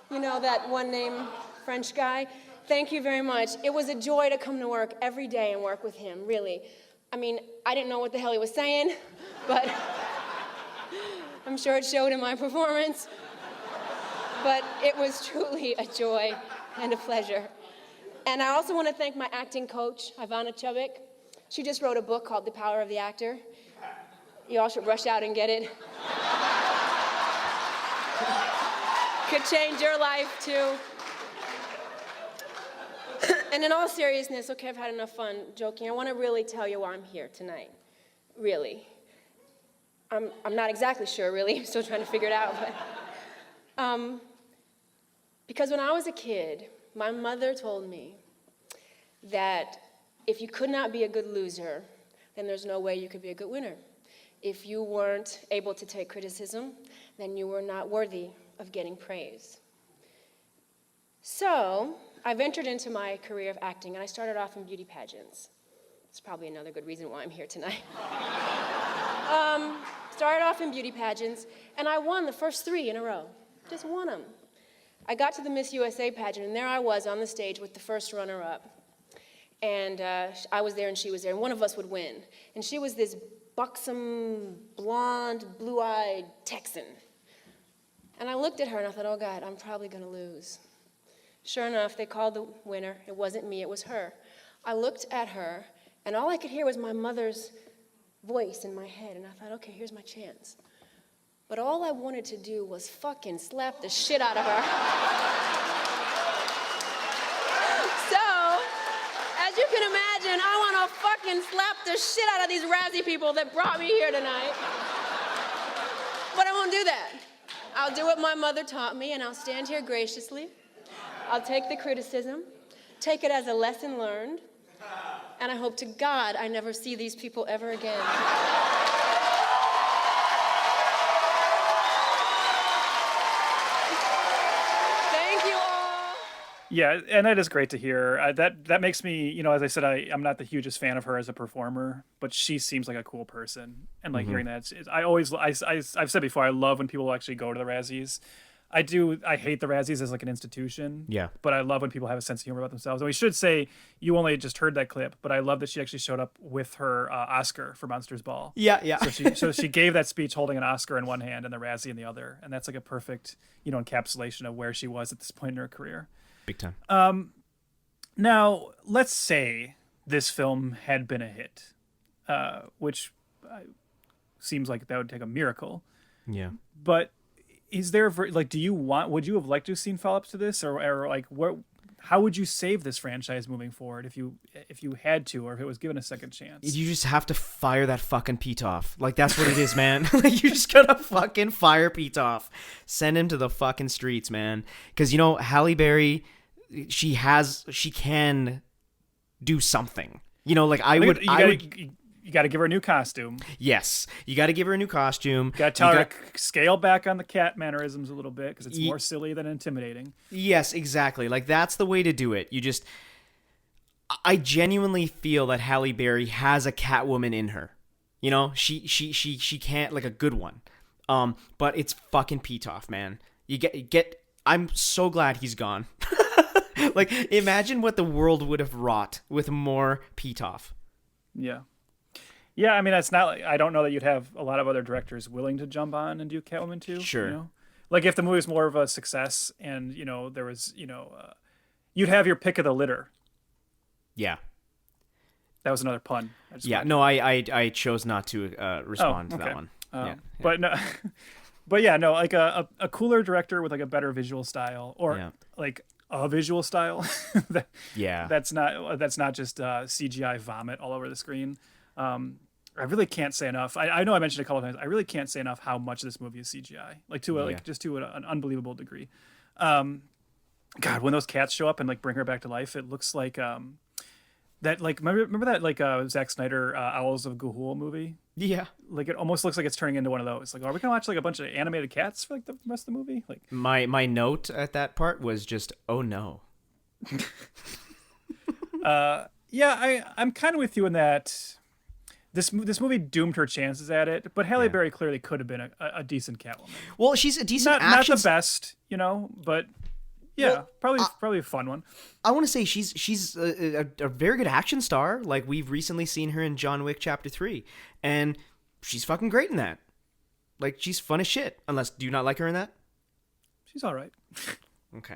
You know, that one-name French guy. Thank you very much. It was a joy to come to work every day and work with him, really. I mean, I didn't know what the hell he was saying, but I'm sure it showed in my performance. But it was truly a joy and a pleasure. And I also want to thank my acting coach, Ivana Chubik. She just wrote a book called The Power of the Actor. You all should rush out and get it. Could change your life, too. And in all seriousness, okay, I've had enough fun joking. I want to really tell you why I'm here tonight. Really. I'm not exactly sure, really. I'm still trying to figure it out. But, because when I was a kid, my mother told me that if you could not be a good loser, then there's no way you could be a good winner. If you weren't able to take criticism, then you were not worthy of getting praise. So I ventured into my career of acting, and I started off in beauty pageants. It's probably another good reason why I'm here tonight. Started off in beauty pageants, and I won the first 3 in a row. Just won them. I got to the Miss USA pageant, and there I was on the stage with the first runner-up. And I was there, and she was there, and one of us would win. And she was this buxom, blonde, blue-eyed Texan. And I looked at her, and I thought, oh, God, I'm probably going to lose. Sure enough, they called the winner. It wasn't me, it was her. I looked at her, and all I could hear was my mother's voice in my head, and I thought, okay, here's my chance. But all I wanted to do was fucking slap the shit out of her. So, as you can imagine, I want to fucking slap the shit out of these Razzie people that brought me here tonight. But I won't do that. I'll do what my mother taught me, and I'll stand here graciously. I'll take the criticism, take it as a lesson learned, and I hope to God I never see these people ever again. Thank you all. Yeah, and that is great to hear. That makes me, you know, as I said, I'm not the hugest fan of her as a performer, but she seems like a cool person. And like hearing that, I've said before, I love when people actually go to the Razzies. I hate the Razzies as like an institution. Yeah. But I love when people have a sense of humor about themselves. And we should say, you only just heard that clip, but I love that she actually showed up with her Oscar for Monsters Ball. Yeah, yeah. So she gave that speech holding an Oscar in one hand and the Razzie in the other. And that's like a perfect, you know, encapsulation of where she was at this point in her career. Big time. Now, let's say this film had been a hit, which seems like that would take a miracle. Yeah. But is there would you have liked to have seen follow-ups to this, or like how would you save this franchise moving forward if you had to, or if it was given a second chance? You just have to fire that fucking Pitof. Like, that's what it is, man. Like, you just gotta fucking fire Pitof. Send him to the fucking streets, man. Because, you know, Halle Berry, she can do something. You know, like You got to give her a new costume. Yes, you got to give her a new costume. Got to tell her to scale back on the cat mannerisms a little bit because it's more silly than intimidating. Yes, exactly. Like, that's the way to do it. I genuinely feel that Halle Berry has a Catwoman in her. You know, she can't, like, a good one. But it's fucking Pitof, man. You get. I'm so glad he's gone. Like, imagine what the world would have wrought with more Pitof. Yeah. Yeah, I mean, it's not like, I don't know that you'd have a lot of other directors willing to jump on and do Catwoman 2. Sure. You know? Like, if the movie was more of a success and, you know, there was, you know, you'd have your pick of the litter. Yeah. That was another pun. I chose not to respond to that one. But no, but yeah, no, like a cooler director with like a better visual style or like a visual style. That's not just CGI vomit all over the screen. I really can't say enough. I know I mentioned a couple of times. I really can't say enough how much of this movie is CGI, like just to an unbelievable degree. God, when those cats show up and like bring her back to life, it looks like that. Like remember that like Zack Snyder Owls of Ga'Hoole movie? Yeah, like it almost looks like it's turning into one of those. Like, are we gonna watch like a bunch of animated cats for like the rest of the movie? Like my note at that part was just, oh no. Yeah, I'm kind of with you in that. This movie doomed her chances at it, but Halle Berry clearly could have been a decent Catwoman. Well, she's a decent not the best, you know, but yeah, probably a fun one. I want to say she's a very good action star. Like, we've recently seen her in John Wick Chapter 3, and she's fucking great in that. Like, she's fun as shit. Unless, do you not like her in that? She's all right. Okay.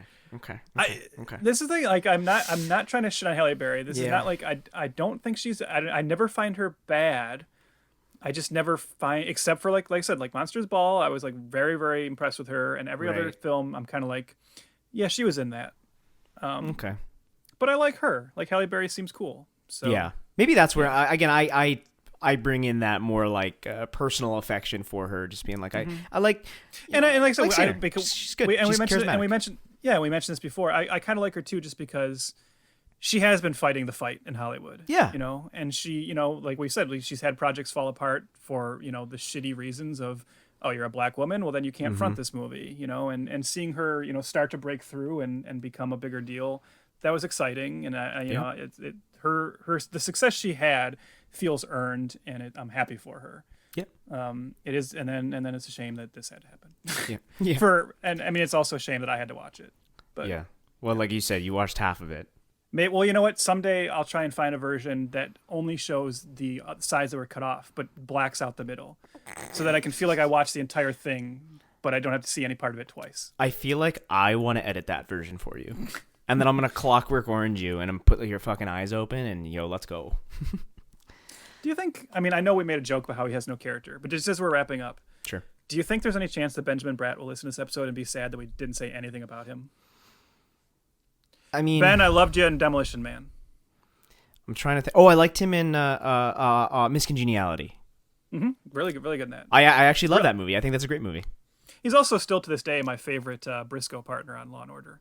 This is the thing. Like, I'm not trying to shit on Halle Berry. This is not like I don't think she's. I never find her bad. I just never find, except for like I said, like Monsters Ball. I was like very, very impressed with her, and every other film, I'm kind of like, yeah, she was in that. Okay. But I like her. Like, Halle Berry seems cool. So yeah, maybe that's where I bring in that more like personal affection for her, just being like I like, and like I said, like because she's good. We charismatic. mentioned this before. I kind of like her too, just because she has been fighting the fight in Hollywood. Yeah, you know, and she, you know, like we said, she's had projects fall apart for, you know, the shitty reasons of, oh, you're a black woman, well then you can't front this movie, you know, and seeing her, you know, start to break through and become a bigger deal, that was exciting, and you know, the success she had feels earned, and I'm happy for her. Yeah. It is, and then it's a shame that this had to happen. Yeah. And I mean, it's also a shame that I had to watch it. But yeah. Well, like you said, you watched half of it. Well, you know what? Someday I'll try and find a version that only shows the sides that were cut off, but blacks out the middle, so that I can feel like I watched the entire thing, but I don't have to see any part of it twice. I feel like I want to edit that version for you, and then I'm gonna Clockwork Orange you, and I'm put like, your fucking eyes open, and let's go. Do you think? I mean, I know we made a joke about how he has no character, but just as we're wrapping up, sure. Do you think there's any chance that Benjamin Bratt will listen to this episode and be sad that we didn't say anything about him? I mean, Ben, I loved you in Demolition Man. I'm trying to think. Oh, I liked him in Miss Congeniality. Mm-hmm. Really good in that. I actually love that movie. I think that's a great movie. He's also still to this day my favorite Briscoe partner on Law and Order.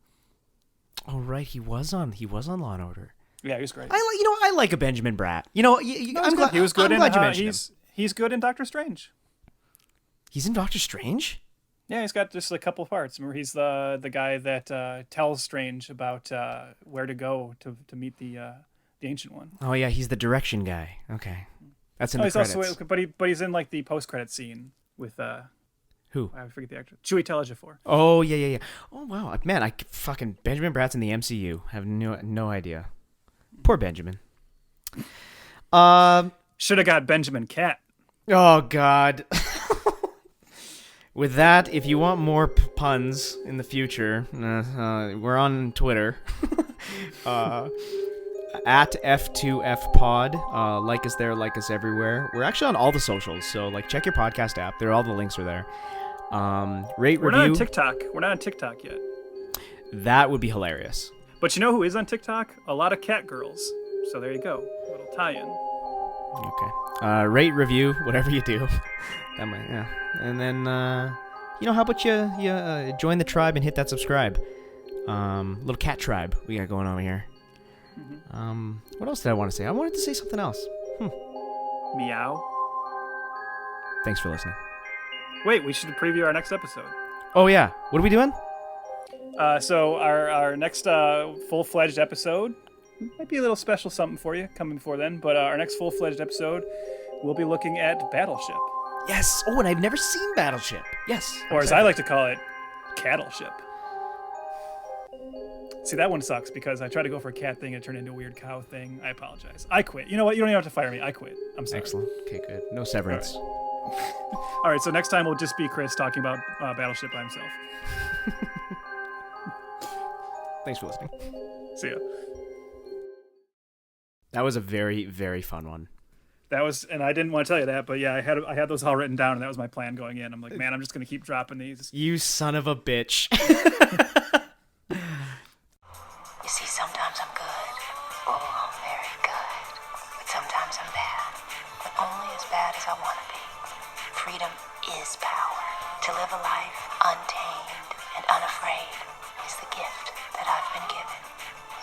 Oh right, he was on Law and Order. Yeah, he was great. I like a Benjamin Bratt. You know, I'm glad he was good. I'm glad you mentioned him. He's good in Doctor Strange. He's in Doctor Strange? Yeah, he's got just a couple of parts. Remember, he's the guy that tells Strange about where to go to meet the Ancient One. Oh yeah, he's the direction guy. Okay, that's in the credits. Also, but he's in like the post-credit scene with who? I forget the actor. Chewie Telejifor. Oh yeah. Oh wow, man, I fucking Benjamin Bratt's in the MCU. I have no idea. Poor Benjamin. Should have got Benjamin Cat. Oh God. With that, if you want more puns in the future, we're on Twitter. At F2FPod. Like us there, like us everywhere. We're actually on all the socials, so like check your podcast app. All the links are there. Rate, We're review. not on TikTok. We're not on TikTok yet. That would be hilarious. But you know who is on TikTok? A lot of cat girls. So there you go. A little tie-in. Okay. Rate, review, whatever you do. That might, yeah. And then, how about you join the tribe and hit that subscribe. Little cat tribe we got going over here. Mm-hmm. What else did I want to say? I wanted to say something else. Meow. Thanks for listening. Wait, we should preview our next episode. Oh yeah, what are we doing? So our next full-fledged episode might be a little special something for you coming before then, but our next full-fledged episode, we'll be looking at Battleship. Yes. Oh, and I've never seen Battleship. Yes. Or as I like to call it, cattle ship. See, that one sucks because I tried to go for a cat thing and it turned into a weird cow thing. I apologize. I quit. You know what? You don't even have to fire me. I quit. I'm sorry. Excellent. Okay, good. No severance. All right, so next time we'll just be Chris talking about Battleship by himself. Thanks for listening. See ya. That was a very, very fun one. That was, and I didn't want to tell you that, but yeah, I had those all written down, and that was my plan going in. I'm like, man, I'm just gonna keep dropping these. You son of a bitch. You see, sometimes I'm good. Oh, I'm very good. But sometimes I'm bad. But only as bad as I want to be. Freedom is power. To live a life untamed and unafraid is the gift that I've been given.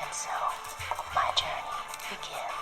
And so, my journey begins.